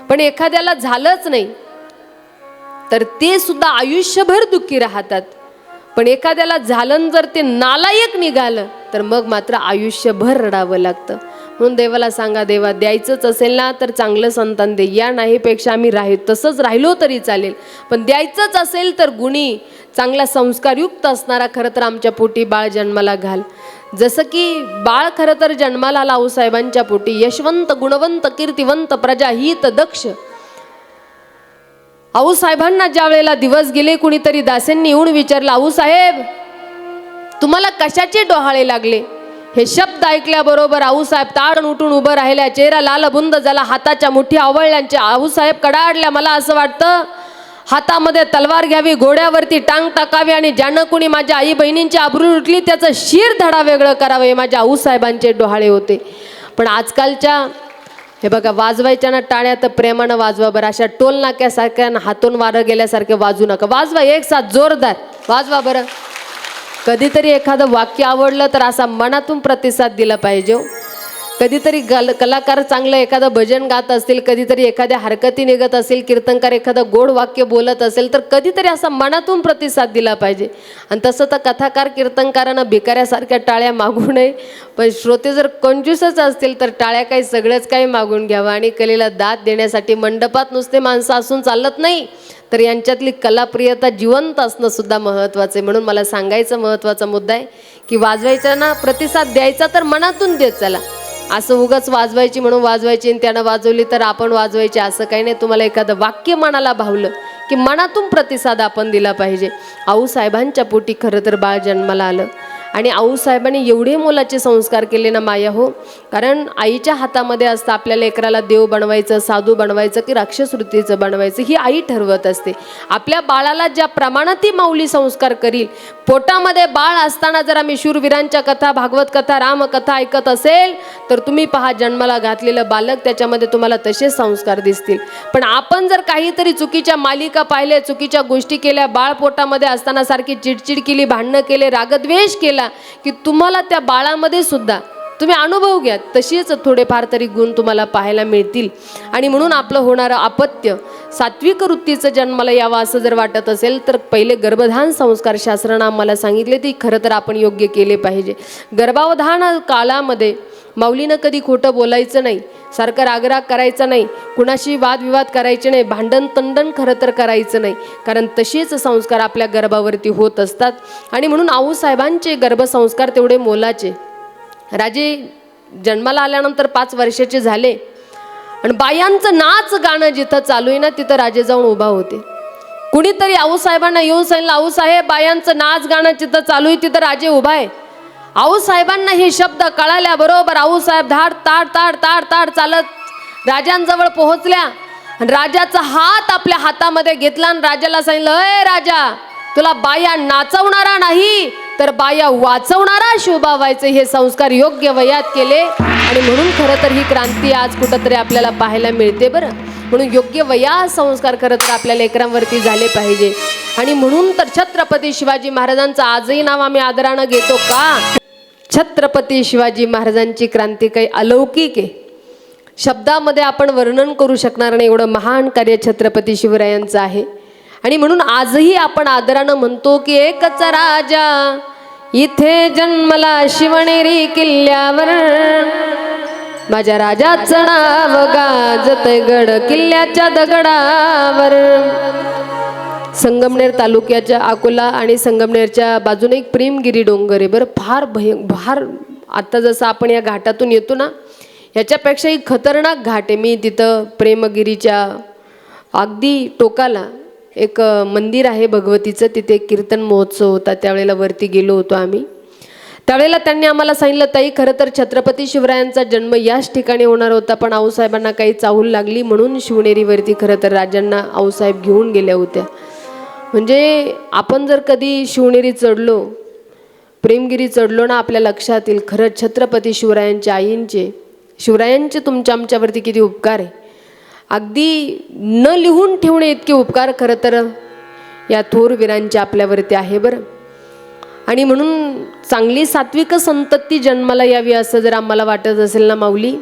पण एखाद्याला झालंच नाही तर ते सुद्धा आयुष्यभर दुःखी राहतात. पण एखाद्याला झालं जर ते नालायक निघालं तर मग मात्र आयुष्यभर रडावं लागतं. म्हणून देवाला सांगा, देवा द्यायचंच असेल ना तर चांगलं संतान दे, या नाहीपेक्षा आम्ही तसंच राहिलो तरी चालेल, पण द्यायचंच असेल तर गुणी चांगला संस्कारयुक्त असणारा खरं तर आमच्या पोटी बाळ जन्माला घाल. जसं की बाळ खरं तर जन्माला आला आऊसाहेबांच्या पोटी, यशवंत गुणवंत कीर्तिवंत प्रजाहित दक्ष. आऊसाहेबांना ज्या वेळेला दिवस गेले कुणीतरी दासींनी येऊन विचारलं, आऊसाहेब तुम्हाला कशाचे डोहाळे लागले. हे शब्द ऐकल्याबरोबर आऊसाहेब ताडण उठून उभं राहिल्या, चेहरा लालबुंद झाला, हाताच्या मुठी आवळल्यांच्या. आऊसाहेब कडाडल्या, मला असं वाटतं हातामध्ये तलवार घ्यावी, घोड्यावरती टांग टाकावी आणि ज्यानं कुणी माझ्या आई बहिणींची आबरू उठली त्याचं शिर धडा वेगळं करावे. माझ्या आऊसाहेबांचे डोहाळे होते. पण आजकालच्या हे बघा वाजवायच्या ना टाळ्या तर प्रेमानं वाजवा बरं, अशा टोल नाक्यासारख्या हातून वारं गेल्यासारखे वाजू नका, वाजवा एक साथ जोरदार वाजवा बरं. कधीतरी एखादं वाक्य आवडलं तर असा मनातून प्रतिसाद दिला पाहिजे. कधीतरी कलाकार चांगलं एखादं भजन गात असतील, कधीतरी एखाद्या हरकती निघत असेल, कीर्तनकार एखादं गोड वाक्य बोलत असेल तर कधीतरी असा मनातून प्रतिसाद दिला पाहिजे. आणि तसं तर कथाकार कीर्तनकारांना भिकाऱ्यासारख्या टाळ्या मागू नये. पण श्रोते जर कंजूसच असतील तर टाळ्या काही सगळंच काही मागून घ्यावं. आणि कलेला दाद देण्यासाठी मंडपात नुसते माणसं असून चालत नाही, तर यांच्यातली कलाप्रियता जिवंत असणं सुद्धा महत्त्वाचं आहे. म्हणून मला सांगायचं महत्त्वाचा मुद्दा आहे की वाजवायचा ना प्रतिसाद द्यायचा तर मनातून देत चला. असं उगाच वाजवायची म्हणून वाजवायची आणि त्यानं वाजवली तर आपण वाजवायची असं काही नाही. तुम्हाला एखादं वाक्य मनाला भावलं की मनातून प्रतिसाद आपण दिला पाहिजे. आऊसाहेबांच्या पोटी खरं तर बाळ जन्माला आलं आणि आऊसाहेबांनी एवढे मोलाचे संस्कार केले ना माया हो. कारण आईच्या हातामध्ये असतं आपल्या लेकराला देव बनवायचं, साधू बनवायचं की राक्षस वृत्तीचं बनवायचं, ही आई ठरवत असते. आपल्या बाळाला ज्या प्रमाणात ती माऊली संस्कार करील. पोटामध्ये बाळ असताना जर आम्ही शूरवीरांच्या कथा, भागवत कथा, रामकथा ऐकत असेल तर तुम्ही पहा जन्माला घातलेलं बालक त्याच्यामध्ये तुम्हाला तसेच संस्कार दिसतील. पण आपण जर काहीतरी चुकीच्या मालिका पाहिल्या, चुकीच्या गोष्टी केल्या, बाळ पोटामध्ये असताना सारखी चिडचिड केली, भांडणं केले, रागद्वेष केला की तुम्हाला त्या बाळामध्ये सुद्धा तुम्ही अनुभव घ्या तशीच थोडेफार तरी गुण तुम्हाला पाहायला मिळतील. आणि म्हणून आपलं होणारं अपत्य सात्विक वृत्तीचं जन्माला यावं असं जर वाटत असेल तर पहिले गर्भधान संस्कार शास्त्रानं आम्हाला सांगितले ते खरं तर आपण योग्य केले पाहिजे. गर्भावधान काळामध्ये माऊलीनं कधी खोटं बोलायचं नाही, सारखं रागराग करायचा नाही, कुणाशी वादविवाद करायचे नाही, भांडण तंडण खरं तर करायचं नाही. कारण तसेच संस्कार आपल्या गर्भावरती होत असतात. आणि म्हणून आऊसाहेबांचे गर्भसंस्कार तेवढे मोलाचे. राजे जन्माला आल्यानंतर 5 वर्षाचे झाले आणि बायांचं नाच गाणं जिथं चालू आहे ना तिथं राजे जाऊन उभा होते. कुणीतरी आऊसाहेबांना येऊन सांगितलं, आऊसाहेब बायांचं नाच गाणं जिथं चालू आहे तिथं राजे उभा आहे. आऊसाहेबांना हे शब्द कळाल्याबरोबर आऊसाहेब धाड ताड ताड ताड ताड चालत राजांजवळ पोहोचल्या आणि राजाचा हात आपल्या हातामध्ये घेतला आणि राजाला सांगितलं, अय राजा तुला बाया नाचवणारा नाही तर बाया वाचवणारा शोभा व्हायचे. हे संस्कार योग्य वयात केले आणि म्हणून खरं तर ही क्रांती आज कुठंतरी आपल्याला पाहायला मिळते बरं. म्हणून योग्य वयात संस्कार खरं तर आपल्या लेकरांवरती झाले पाहिजे. आणि म्हणून तर छत्रपती शिवाजी महाराजांचं आजही नाव आम्ही आदरानं घेतो का? छत्रपती शिवाजी महाराजांची क्रांती काही अलौकिक आहे, शब्दामध्ये आपण वर्णन करू शकणार नाही एवढं महान कार्य छत्रपती शिवरायांचं आहे. आणि म्हणून आजही आपण आदरानं म्हणतो की एकच राजा इथे जन्मला शिवनेरी किल्ल्यावर, माझ्या राजाचं नाव गाजतय गड किल्ल्याच्या दगडावर. संगमनेर तालुक्याच्या अकोला आणि संगमनेरच्या बाजूने एक प्रेमगिरी डोंगर आहे बरं. फार आता जसं आपण या घाटातून येतो ना, ह्याच्यापेक्षाही खतरनाक घाट आहे. मी तिथं प्रेमगिरीच्या अगदी टोकाला एक मंदिर आहे भगवतीचं, तिथे कीर्तन महोत्सव होता. त्यावेळेला वरती गेलो होतो आम्ही. त्यावेळेला त्यांनी आम्हाला सांगितलं, ताई खरं तर छत्रपती शिवरायांचा जन्म याच ठिकाणी होणार होता, पण आऊसाहेबांना काही चाहूल लागली म्हणून शिवनेरीवरती खरं तर राजांना आऊसाहेब घेऊन गेल्या होत्या. म्हणजे आपण जर कधी शिवनेरी चढलो, प्रेमगिरी चढलो ना, आपल्या लक्षात येईल खरंच छत्रपती शिवरायांच्या आईंचे, शिवरायांचे तुमच्या आमच्यावरती किती उपकार आहे. अगदी न लिहून ठेवणे इतके उपकार खरं तर या थोर वीरांचे आपल्यावरती आहे बरं. आणि म्हणून चांगली सात्विक संतती जन्माला यावी असं जर आम्हाला वाटत असेल ना माऊली,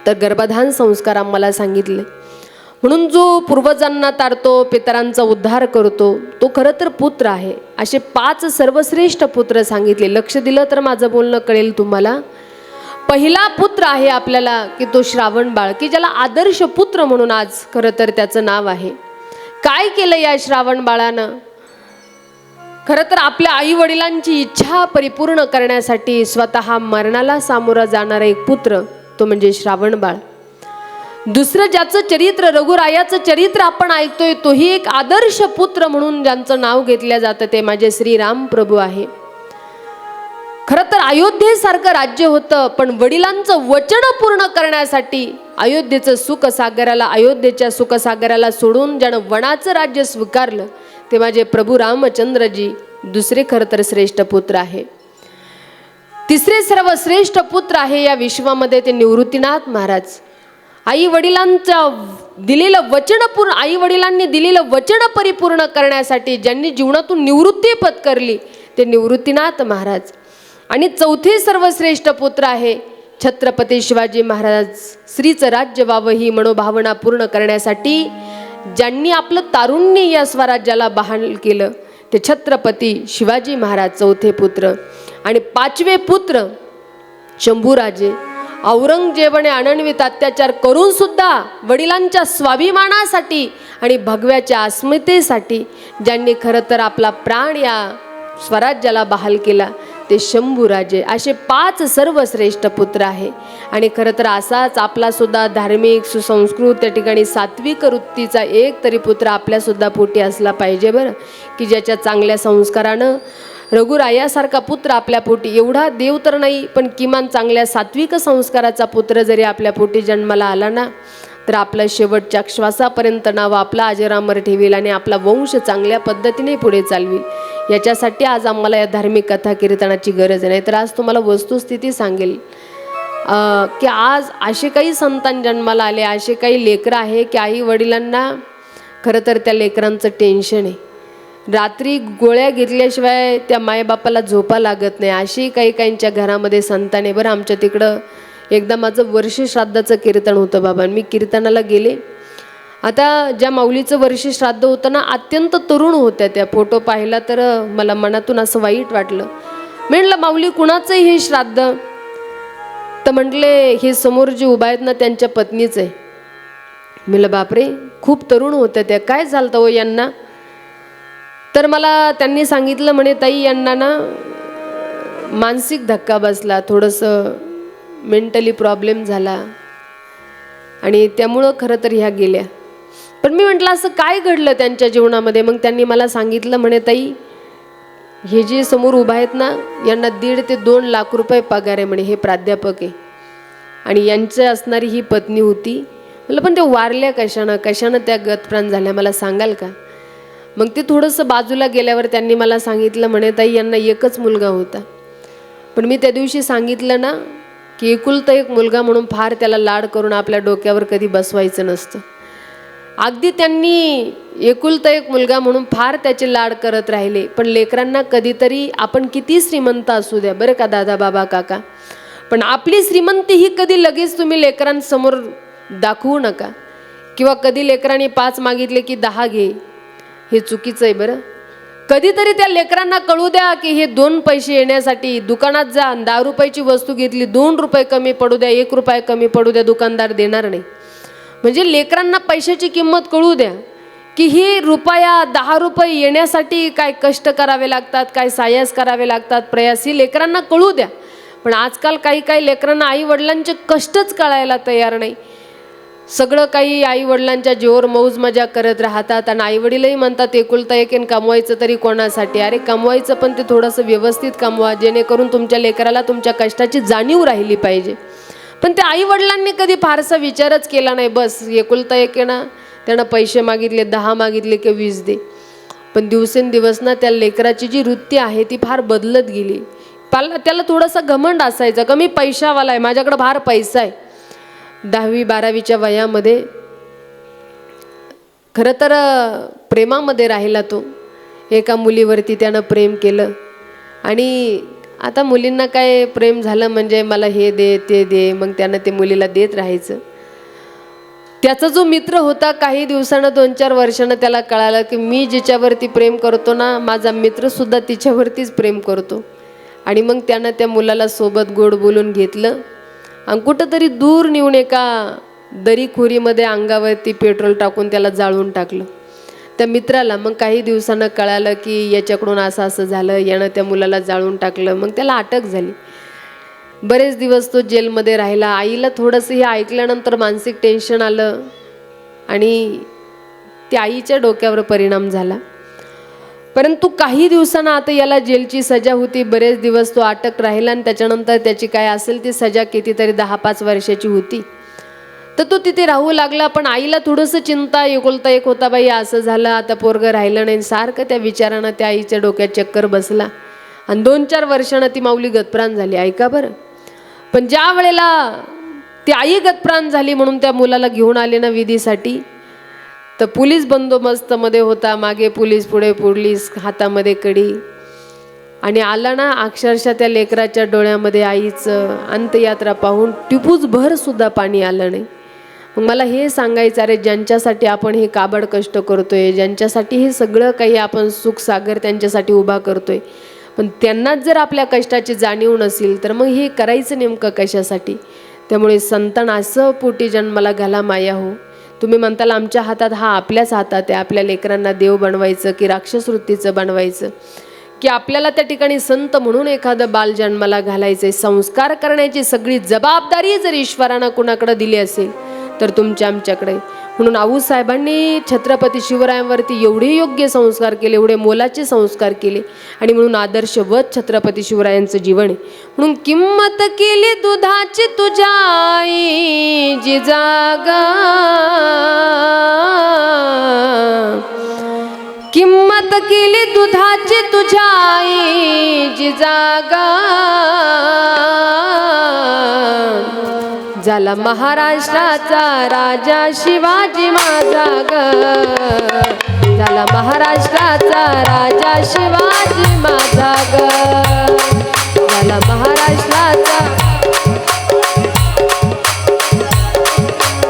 तर गर्भधान संस्कार आम्हाला सांगितले. म्हणून जो पूर्वजांना तारतो, पितरांचा उद्धार करतो, तो खरं तर पुत्र आहे. असे 5 सर्वश्रेष्ठ पुत्र सांगितले. लक्ष दिलं तर माझं बोलणं कळेल तुम्हाला. पहिला पुत्र आहे आपल्याला की तो श्रावण बाळ, की ज्याला आदर्श पुत्र म्हणून आज खरं तर त्याचं नाव आहे. काय केलं या श्रावण बाळानं? खरं तर आपल्या आई वडिलांची इच्छा परिपूर्ण करण्यासाठी स्वतः मरणाला सामोरा जाणारा एक पुत्र, तो म्हणजे श्रावण बाळ. दुसरं ज्याचं चरित्र, रघुरायाचं चरित्र आपण ऐकतोय, तोही एक आदर्श पुत्र म्हणून ज्यांचं नाव घेतलं जातं ते माझे श्रीराम प्रभू आहे. खरं तर अयोध्येसारखं राज्य होतं, पण वडिलांचं वचन पूर्ण करण्यासाठी अयोध्येचं सुखसागराला, अयोध्येच्या सुखसागराला सोडून ज्यानं वनाचं राज्य स्वीकारलं ते माझे प्रभू रामचंद्रजी दुसरे खरं तर श्रेष्ठ पुत्र आहे. तिसरे सर्वश्रेष्ठ पुत्र आहे या विश्वामध्ये ते निवृत्तीनाथ महाराज. आई वडिलांचा दिलेलं वचन पूर्ण, आई वडिलांनी दिलेलं वचन परिपूर्ण करण्यासाठी ज्यांनी जीवनातून निवृत्ती पत्करली ते निवृत्तीनाथ महाराज. आणि चौथे सर्वश्रेष्ठ पुत्र आहे छत्रपती शिवाजी महाराज. श्रीचं राज्य व्हावं ही मनोभावना पूर्ण करण्यासाठी ज्यांनी आपलं तारुण्य या स्वराज्याला बहाल केलं ते छत्रपती शिवाजी महाराज चौथे पुत्र. आणि 5वे पुत्र शंभूराजे. औरंगजेबाने अनन्वित अत्याचार करून सुद्धा वडिलांच्या स्वाभिमानासाठी आणि भगव्याच्या अस्मितेसाठी ज्यांनी खरं तर आपला प्राण या स्वराज्याला बहाल केला ते शंभूराजे. असे 5 सर्वश्रेष्ठ पुत्र आहे. आणि खरं तर असाच आपला सुद्धा धार्मिक सुसंस्कृत त्या ठिकाणी सात्विक वृत्तीचा एक तरी पुत्र आपल्यासुद्धा पोटी असला पाहिजे बरं, की ज्याच्या चांगल्या संस्कारानं रघुरायासारखा पुत्र आपल्या पोटी, एवढा देव तर नाही पण किमान चांगल्या सात्विक संस्काराचा पुत्र जरी आपल्या पोटी जन्माला आला ना, तर आपलं शेवटच्या श्वासापर्यंत नाव आपला अजरामर ठेवील आणि आपला वंश चांगल्या पद्धतीने पुढे चालविल. याच्यासाठी आज आम्हाला या धार्मिक कथा कीर्तनाची गरज नाही. तर आज तुम्हाला वस्तुस्थिती सांगेल की आज असे काही संतान जन्माला आले, असे काही लेकरं आहे की आई वडिलांना खरं तर त्या लेकरांचं टेन्शन आहे. रात्री गोळ्या घेतल्याशिवाय त्या मायबापाला झोपा लागत नाही, अशी काही काहींच्या घरामध्ये संतान आहे बरं. आमच्या तिकडं एकदा माझं वर्ष श्राद्धाचं कीर्तन होतं बाबा. मी कीर्तनाला गेले. आता ज्या माऊलीचं वर्ष श्राद्ध होतं ना, अत्यंत तरुण होत्या त्या. फोटो पाहिला तर मला मनातून असं वाईट वाटलं. म्हणलं माऊली कुणाचंही हे श्राद्ध? तर म्हटले हे समोर जे उभा आहेत ना त्यांच्या पत्नीच आहे. म्हणलं बापरे, खूप तरुण होत्या त्या, काय झालं हो यांना? तर मला त्यांनी सांगितलं म्हणे ताई यांना ना मानसिक धक्का बसला, थोडंसं मेंटली प्रॉब्लेम झाला आणि त्यामुळं खरं तर ह्या गेल्या. पण मी म्हटलं असं काय घडलं त्यांच्या जीवनामध्ये? मग त्यांनी मला सांगितलं म्हणे ताई हे जे समोर उभा आहेत ना यांना 1.5 ते 2 लाख रुपये पगार आहे म्हणे, हे प्राध्यापक आहे आणि यांचं असणारी ही पत्नी होती. म्हटलं पण ते वारल्या कशानं त्या गतप्राण झाल्या मला सांगाल का? मग ते थोडंसं बाजूला गेल्यावर त्यांनी मला सांगितलं म्हणे ताई यांना एकच मुलगा होता, पण मी त्या दिवशी सांगितलं ना की एकुलता एक मुलगा म्हणून फार त्याला लाड करून आपल्या डोक्यावर कधी बसवायचं नसतं. अगदी त्यांनी एकुलता एक मुलगा म्हणून फार त्याचे लाड करत राहिले. पण लेकरांना कधीतरी आपण किती श्रीमंत असू द्या बरं का दादा बाबा काका, पण आपली श्रीमंती ही कधी लगेच तुम्ही लेकरांसमोर दाखवू नका. किंवा कधी लेकरांनी 5 मागितले की 10 घे, हे चुकीचं आहे बरं. कधीतरी त्या लेकरांना कळू द्या की हे 2 पैसे येण्यासाठी दुकानात जा, 10 रुपयाची वस्तू घेतली, 2 रुपये कमी पडू द्या, 1 रुपया कमी पडू द्या, दुकानदार देणार नाही. म्हणजे लेकरांना पैशाची किंमत कळू द्या की ही रुपया 10 रुपये येण्यासाठी काय कष्ट करावे लागतात, काय सायास करावे लागतात, प्रयास ही लेकरांना कळू द्या. पण आजकाल काही लेकरांना आई वडिलांचे कष्टच कळायला तयार नाही. सगळं काही आई वडिलांच्या जीवावर मौज मजा करत राहतात आणि आई वडीलही म्हणतात एकुलता एक कमवायचं तरी कोणासाठी. अरे कमवायचं पण ते थोडंसं व्यवस्थित कमवा, जेणेकरून तुमच्या लेकराला तुमच्या कष्टाची जाणीव राहिली पाहिजे. पण त्या आई वडिलांनी कधी फारसा विचारच केला नाही. बस एकुलता एक ना, त्यानं पैसे मागितले, 10 मागितले की 20 दे. पण दिवसेंदिवस ना त्या लेकराची जी वृत्ती आहे ती फार बदलत गेली. त्याला थोडासा घमंड असायचा का मी पैशावाला आहे, माझ्याकडे फार पैसा आहे. 10वी-12वीच्या वयामध्ये खरं तर प्रेमामध्ये राहिला तो. एका मुलीवरती त्यानं प्रेम केलं आणि आता मुलींना काय प्रेम झालं म्हणजे मला हे दे ते दे, मग त्यानं ते मुलीला देत राहायचं. त्याचा जो मित्र होता काही दिवसानं 2-4 वर्षानं त्याला कळालं की मी जिच्यावरती प्रेम करतो ना, माझा मित्रसुद्धा तिच्यावरतीच प्रेम करतो. आणि मग त्यानं त्या मुलाला सोबत गोड बोलून घेतलं आणि कुठंतरी दूर नेऊन एका दरीखोरीमध्ये अंगावरती पेट्रोल टाकून त्याला जाळून टाकलं. त्या मित्राला मग काही दिवसानं कळालं की याच्याकडून असं झालं, यानं त्या मुलाला जाळून टाकलं. मग त्याला अटक झाली. बरेच दिवस तो जेलमध्ये राहिला. आईला थोडंसं हे ऐकल्यानंतर मानसिक टेन्शन आलं आणि त्या आईच्या डोक्यावर परिणाम झाला. परंतु काही दिवसांना आता याला जेलची सजा होती. बरेच दिवस तो अटक राहिला आणि त्याच्यानंतर त्याची काय असेल ती सजा कितीतरी 10-5 वर्षाची होती. तर तो तिथे राहू लागला. पण आईला थोडंसं चिंता, एकुलता एक होता, बाई असं झालं, आता पोरगं राहिलं नाही. सारखं त्या विचारानं त्या आईच्या डोक्यात चक्कर बसला आणि 2-4 वर्षानं ती माऊली गतप्राण झाली. ऐका बरं. पण ज्या वेळेला ती आई गतप्राण झाली म्हणून त्या मुलाला घेऊन आले ना विधीसाठी, तर पोलीस बंदोबस्तमध्ये होता. मागे पोलीस, पुढे पोलीस, हातामध्ये कडी. आणि आला ना अक्षरशः त्या लेकराच्या डोळ्यामध्ये आईचं अंत्ययात्रा पाहून टिपूजभर सुद्धा पाणी आलं नाही. मग मला हे सांगायचं, अरे ज्यांच्यासाठी आपण हे काबड कष्ट करतोय, ज्यांच्यासाठी हे सगळं काही आपण सुखसागर त्यांच्यासाठी उभा करतोय, पण त्यांनाच जर आपल्या कष्टाची जाणीव नसेल तर मग हे करायचं नेमकं कशासाठी. त्यामुळे संतान असं पोटी जन्माला घाला माया हो. तुम्ही म्हणताल आमच्या हातात, हा आपल्याच हातात आहे. आपल्या लेकरांना देव बनवायचं की राक्षस वृत्तीचं बनवायचं, की आपल्याला त्या ठिकाणी संत म्हणून एखादं बाल जन्माला घालायचं. संस्कार करण्याची सगळी जबाबदारी जर ईश्वरानं कुणाकडे दिली असेल तर तुमच्या आमच्याकडे. म्हणून आऊसाहेबांनी छत्रपती शिवरायांवरती एवढे योग्य संस्कार केले, एवढे मोलाचे संस्कार केले आणि म्हणून आदर्शवत छत्रपती शिवरायांचं जीवन आहे. म्हणून किंमत केली दुधाची तुझ्या आई जिजागा, किंमत केली दुधाची तुझ्या आई जिजागा, झाला महाराष्ट्राचा राजा शिवाजी माझा ग, झाला महाराष्ट्राचा राजा शिवाजी माझा ग, झाला महाराष्ट्राचा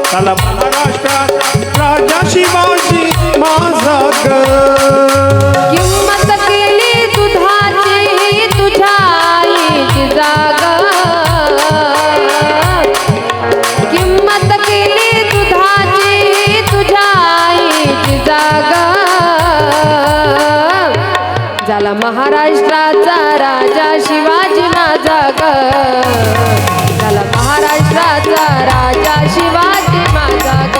झाला महाराष्ट्राचा राजा शिवाजी माझा ग.
किंमत केली दुधाची तुझ्या आईची जागा, किंमत केली दुधाची तुझ्या आईची जागा, झाला महाराष्ट्राचा राजा शिवाजी माझा ग, झाला महाराष्ट्राचा राजा शिवाजी माझा ग,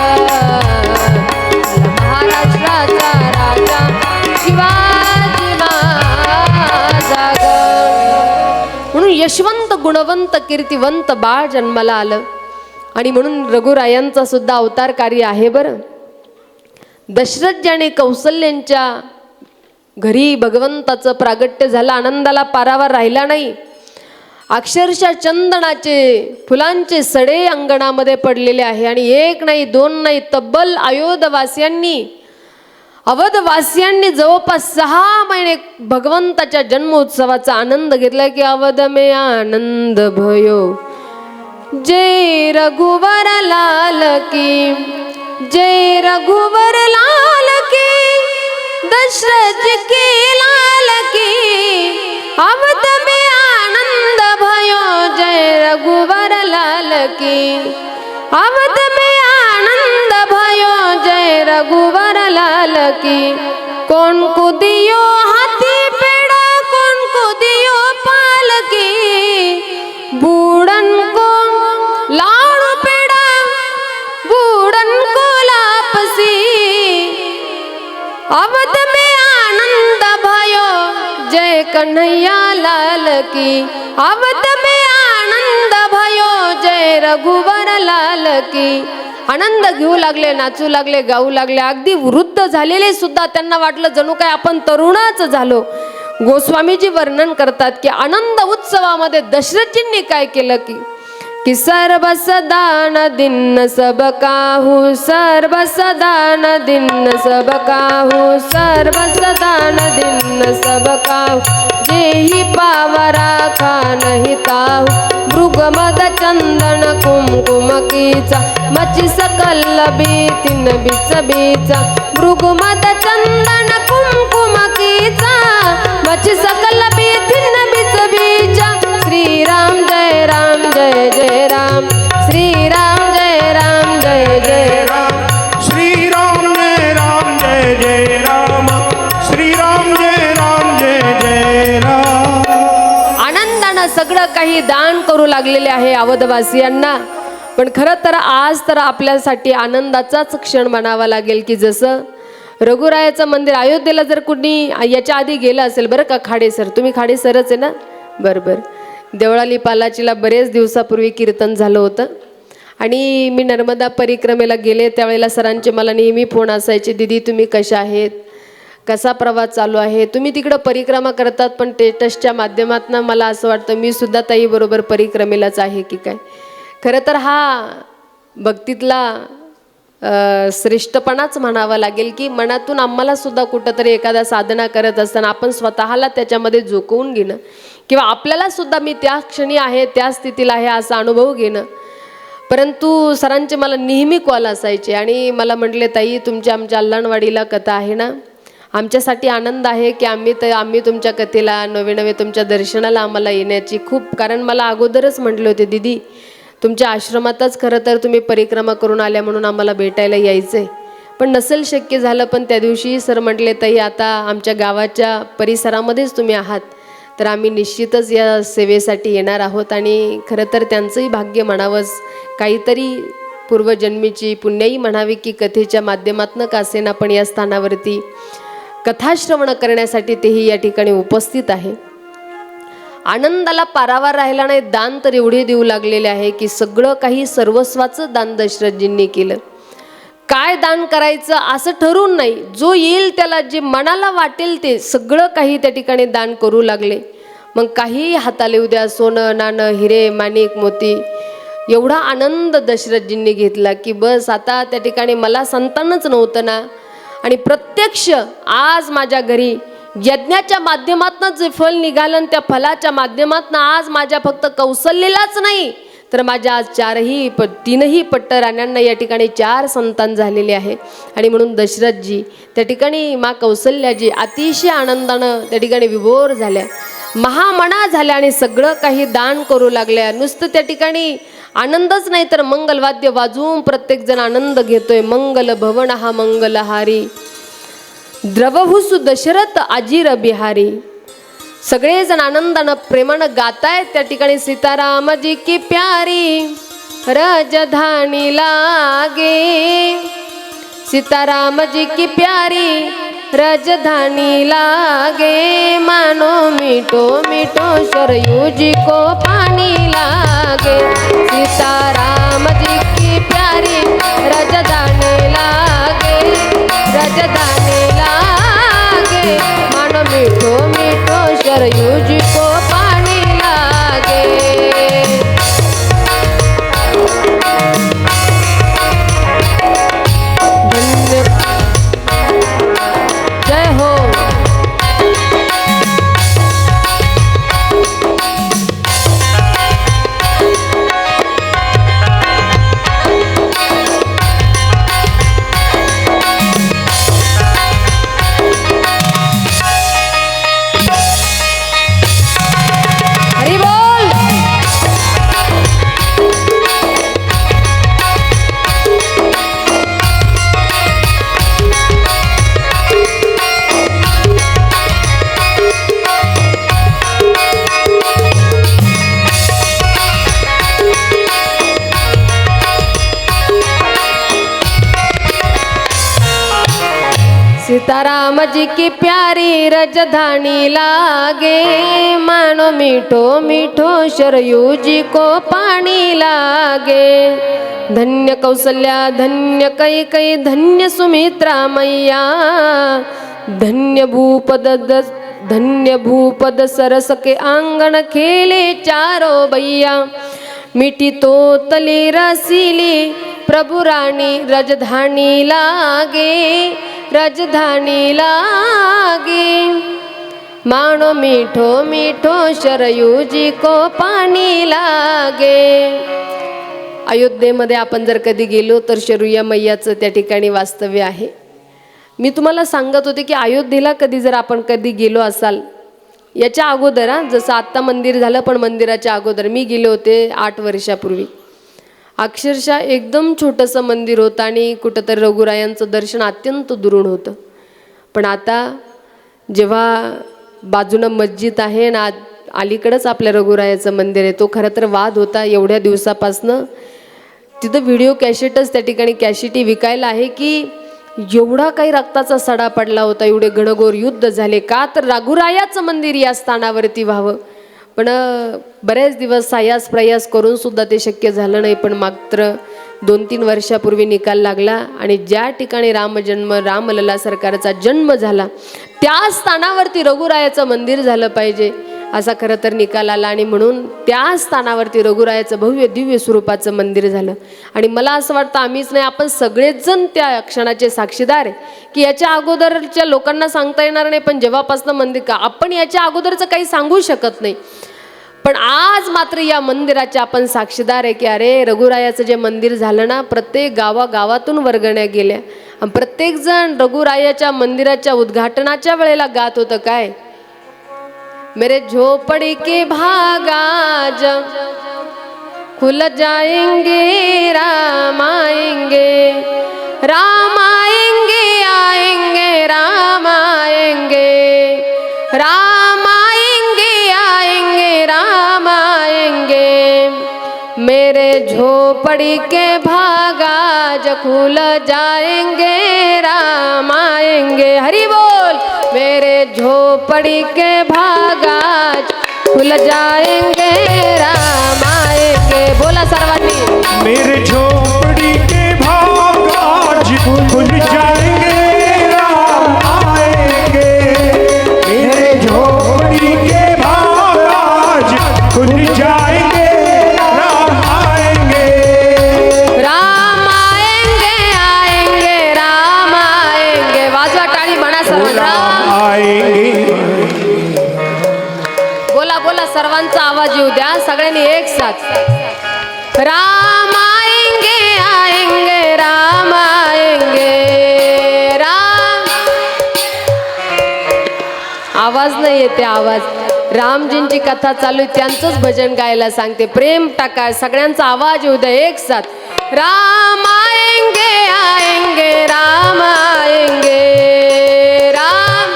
झाला महाराष्ट्राचा राजा शिवाजी माझा ग. म्हणून यशवंत गुणवंत कीर्तिवंत बाळ जन्माला आलं आणि म्हणून रघुरायांचा सुद्धा अवतार कार्य आहे बरं. दशरथ ज्याने कौसल्यांच्या घरी भगवंताचं प्रागट्य झालं, आनंदाला पारावार राहिला नाही. अक्षरशः चंदनाचे फुलांचे सडे अंगणामध्ये पडलेले आहे आणि एक नाही दोन नाही, तब्बल अवधवासियांनी जवळपास 6 महिने भगवंताच्या जन्मोत्सवाचा आनंद घेतला. की अवध में आनंद भयो, जय रघुवर लाल की, जय रघुवर लाल की, दशरथ जी की लाल की, अवध में आनंद भयो जय रघुवर लाल की, अवध में आनंद भयो जय रघुवर लाल की। कौन कुदियो हाथी पेड़ा, कौन कुदियो पालकी, बूढ़न को लाड़ू पेड़ा, बूढ़न को लापसी, अवध में आनंद भयो जय कन्हैया लाल की, अवध में आनंद भयो जय रघुवर लाल की। आनंद घेऊ लागले, नाचू लागले, गाऊ लागले, अगदी वृद्ध झालेले सुद्धा त्यांना वाटलं जणू काय आपण तरुणच झालो। गोस्वामीजी वर्णन करतात की आनंद उत्सवामध्ये दशरथजींनी काय केलं की सर्व सदान दिन सब काहू, सर्व सदान दिन सब काहू, सर्व सदान दिन सब काहू, जेही पावरा खा नाही ताहू, मृगमद चंदन कुमकुम कीचा, मची सकल बीतीन बीच बीचा, मृगमद चंदन कुमकुम कीचा, मची सकल बीतीन बीच बीचा। श्रीराम जय राम जय जय राम, श्रीराम जय राम जय जय राम,
श्रीराम जय राम जय जय राम, श्रीराम जय राम जय जय राम।
आनंदानं सगळं काही दान करू लागलेले आहे अवधवासियांना। पण खरं तर आज तर आपल्यासाठी आनंदाचाच क्षण म्हणावा लागेल की जसं रघुरायाचं मंदिर अयोध्येला जर कुणी याच्या आधी गेलं असेल बरं का, खाडे सर, तुम्ही खाडे सरच आहे ना, बरोबर। देवळाली पालाचीला बरेच दिवसापूर्वी कीर्तन झालं होतं आणि मी नर्मदा परिक्रमेला गेले त्यावेळेला सरांचे मला नेहमी फोन असायचे, दीदी तुम्ही कशा आहेत, कसा प्रवास चालू आहे, तुम्ही तिकडं परिक्रमा करतात पण टेटसच्या माध्यमातून मला असं वाटतं मी सुद्धा ताईबरोबर परिक्रमेलाच आहे की काय। खरं तर हा भक्तीतला श्रेष्ठपणाच म्हणावा लागेल की मनातून आम्हाला सुद्धा कुठंतरी एखादा साधना करत असताना आपण स्वतःला त्याच्यामध्ये झोकवून घेणं किंवा आपल्याला सुद्धा मी त्या क्षणी आहे त्या स्थितीला आहे असा अनुभव घेणं। परंतु सरांचे मला नेहमी कॉल असायचे आणि मला म्हटले ताई तुमच्या आमच्या अल्लाणवाडीला कथा आहे ना, आमच्यासाठी आनंद आहे की आम्ही तुमच्या कथेला नवे नवे तुमच्या दर्शनाला आम्हाला येण्याची खूप, कारण मला अगोदरच म्हटले होते दीदी तुमच्या आश्रमातच खरं तर तुम्ही परिक्रमा करून आल्या म्हणून आम्हाला भेटायला यायचं आहे, पण नसेल शक्य झालं। पण त्या दिवशी सर म्हटले ताई आता आमच्या गावाच्या परिसरामध्येच तुम्ही आहात तर आम्ही निश्चितच या सेवेसाठी येणार आहोत। आणि खरं तर त्यांचंही भाग्य म्हणावंच, काहीतरी पूर्वजन्मीची पुण्याई म्हणावी की कथेच्या माध्यमातून का असेना पण या स्थानावरती कथाश्रवण करण्यासाठी तेही या ठिकाणी उपस्थित आहे। आनंदाला पारावार राहिला नाही, दान तर एवढे देऊ लागलेले आहे की सगळं काही सर्वस्वाचं दान दशरथजींनी केलं। काय दान करायचं असं ठरवून नाही, जो येईल त्याला जे मनाला वाटेल ते सगळं काही त्या ठिकाणी दान करू लागले। मग काही हाताले उद्या सोनं नाणं हिरे माणिक मोती एवढा आनंद दशरथजींनी घेतला की बस आता त्या ठिकाणी मला संतानच नव्हतं ना, आणि प्रत्यक्ष आज माझ्या घरी यज्ञाच्या माध्यमातून जे फल निघालं त्या फलाच्या माध्यमातून आज माझ्या फक्त कौशल्यालाच नाही तर माझ्या आज तीनही पट्टराण्यांना या ठिकाणी 4 संतान झालेले आहे। आणि म्हणून दशरथजी त्या ठिकाणी माँ कौसल्याजी अतिशय आनंदानं त्या ठिकाणी विभोर झाल्या, महामना झाल्या आणि सगळं काही दान करू लागल्या। नुसतं त्या ठिकाणी आनंदच नाही तर मंगलवाद्य वाजवून प्रत्येकजण आनंद घेतोय। मंगल भवन हा मंगलहारी, द्रवहुसु दशरथ अजिर बिहारी, सगळेजण आनंदानं प्रेमानं गातायत त्या ठिकाणी सीतारामजी की प्यारी राजधानी लागे, सीतारामजी की प्यारी राजधानी लागे, मानो मीठो मीठो सरयू जी को पानी लागे, सीतारामजी की प्यारी राजधानी लागे, राजधानी लागे, मानो मीठो मीठो सरयू जी को पानी लागे। जय हो। राम जी की प्यारी रजधानी लागे, मानो मीठो मीठो शरयू जी को पानी लागे। धन्य कौसल्या धन्य कैकई धन्य सुमित्रा मैया, धन्य भूपद सरस के आंगन खेले चारो बैया। मिठी तो तली रसीली प्रभु रानी रजधानी लागे, रजधानी लागे। मानो मीठो मीठो शरयू जी को पाणी लागे। अयोध्येमध्ये आपण जर कधी गेलो तर शरयू मैयाचं त्या ठिकाणी वास्तव्य आहे। मी तुम्हाला सांगत होते की अयोध्येला जर आपण कधी गेलो असाल, याच्या अगोदर जसं आत्ता मंदिर झालं पण मंदिराच्या अगोदर मी गेले होते 8 वर्षापूर्वी। अक्षरशः एकदम छोटंसं मंदिर होतं आणि कुठंतरी रघुरायांचं दर्शन अत्यंत दुरून होतं। पण आता जेव्हा बाजूनं मस्जिद आहे ना, अलीकडेच आपल्या रघुरायाचं मंदिर आहे, तो खरं तर वाद होता एवढ्या दिवसापासनं। तिथं व्हिडिओ कॅसेटच त्या ठिकाणी कॅसेटी विकायला आहे की एवढा काही रक्ताचा सडा पडला होता, एवढे घनघोर युद्ध झाले का तर रघुरायाचं मंदिर या स्थानावरती व्हावं। पण बरेच दिवस सायास प्रयास करून सुद्धा ते शक्य झालं नाही। पण मात्र 2-3 वर्षापूर्वी निकाल लागला आणि ज्या ठिकाणी रामलला सरकारचा जन्म झाला त्या स्थानावरती रघुरायाचं मंदिर झालं पाहिजे असा खरं तर निकाल आला। आणि म्हणून त्या स्थानावरती रघुरायाचं भव्य दिव्य स्वरूपाचं मंदिर झालं। आणि मला असं वाटतं आम्हीच नाही, आपण सगळेच जण त्या क्षणाचे साक्षीदार आहे की याच्या अगोदरच्या लोकांना सांगता येणार नाही, पण जेव्हापासून मंदिर का आपण याच्या अगोदरचं काही सांगू शकत नाही, पण आज मात्र या मंदिराचे आपण साक्षीदार आहे की अरे रघुरायाचं जे मंदिर झालं ना, प्रत्येक गावागावातून वर्गण्या गेल्या आणि प्रत्येक जण रघुरायाच्या मंदिराच्या उद्घाटनाच्या वेळेला गात होतं काय, मेरे झोपड़ी के भागाज खुल जाएंगे, राम आएंगे, राम आएंगे, आएंगे राम आएंगे, राम आएंगे, आएंगे राम आएंगे। मेरे झोपड़ी के भागाज खुल जाएंगे, राम आएंगे। हरि बोल। मेरे झोपड़ी के भागाज खुल जाएंगे, राम आएंगे। बोला सर्वांनी।
मेरे झोपड़ी के भागाज खुल जाएंगे, राम आएंगे। मेरे झोपड़ी के भागाज खुल जाएंगे, राम आएंगे।
राम आएंगे, आएंगे राम आएंगे। वाजवा टाळी म्हणा सर्वांना।
आएंगे।
बोला बोला सर्वांचा आवाज येऊ द्या सगळ्यांनी एक साथ। राम आएंगे, आएंगे राम आएंगे, राम। आवाज नाही येते आवाज। रामजींची कथा चालू आहे त्यांचंच भजन गायला सांगते। प्रेम टाका सगळ्यांचा आवाज येऊ द्या एक साथ। राम आएंगे, आएंगे राम आएंगे, राम।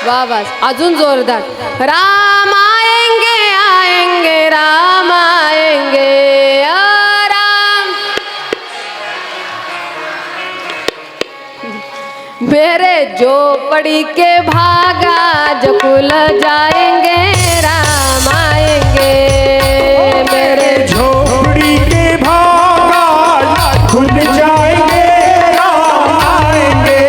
वाह वाह अजून जोरदार। राम आएंगे, आएंगे राम आएंगे, राम। मेरे झोपड़ी के भागाज खुल जाएंगे, राम आएंगे। मेरे
झोपड़ी के भागाज खुल जाएंगे, राम आएंगे।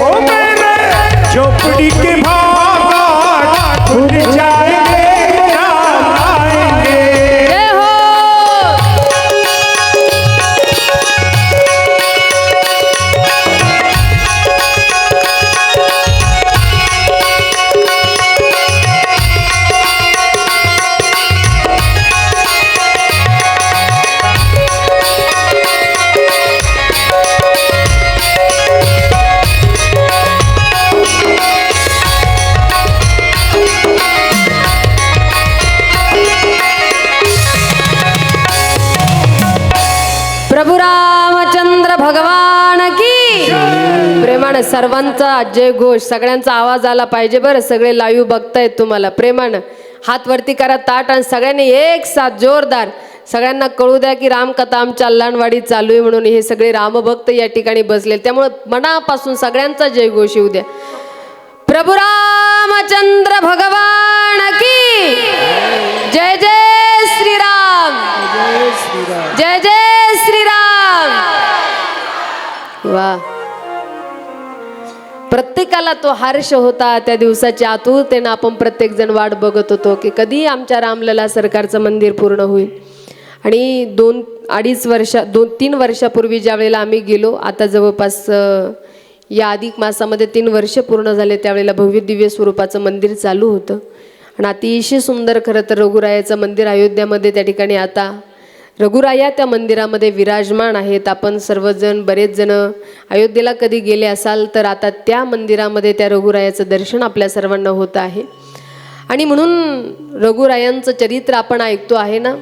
ओ मेरे झोपड़ी के भागाज खुल जाएंगे, राम आएंगे।
जय हो। प्रभू रामचंद्र भगवान की प्रेमानं सर्वांचा जय घोष सगळ्यांचा आवाज आला पाहिजे बरं। सगळे लाईव्ह बघतायत तुम्हाला प्रेमानं हात वरती करा ताट आणि सगळ्यांनी एक साथ जोरदार सगळ्यांना कळू द्या की रामकथा आमच्या अल्लाणवाडीत चालू आहे म्हणून हे सगळे रामभक्त या ठिकाणी बसले. त्यामुळे मनापासून सगळ्यांचा जयघोष येऊ द्या. प्रभू रामचंद्र भगवान की जय जय श्रीराम, जय जय श्रीराम. वा, प्रत्येकाला तो हर्ष होता. त्या दिवसाची आतुरतेनं आपण प्रत्येक जण वाट बघत होतो की कधी आमच्या रामलला सरकारचं मंदिर पूर्ण होईल. आणि 2-3 वर्षापूर्वी ज्या वेळेला आम्ही गेलो, आता जवळपास या अधिक मासामध्ये 3 वर्ष पूर्ण झाले, त्यावेळेला भव्य दिव्य स्वरूपाचं मंदिर चालू होतं. आणि अतिशय सुंदर खरं तर रघुरायाचं मंदिर अयोध्यामध्ये त्या ठिकाणी आता रघुराया त्या मंदिरामध्ये विराजमान आहेत. आपण सर्वजण बरेच जण अयोध्येला कधी गेले असाल तर आता त्या मंदिरामध्ये त्या रघुरायाचं दर्शन आपल्या सर्वांना होत आहे. आणि म्हणून रघुरायांचं चरित्र आपण ऐकतो आहे ना.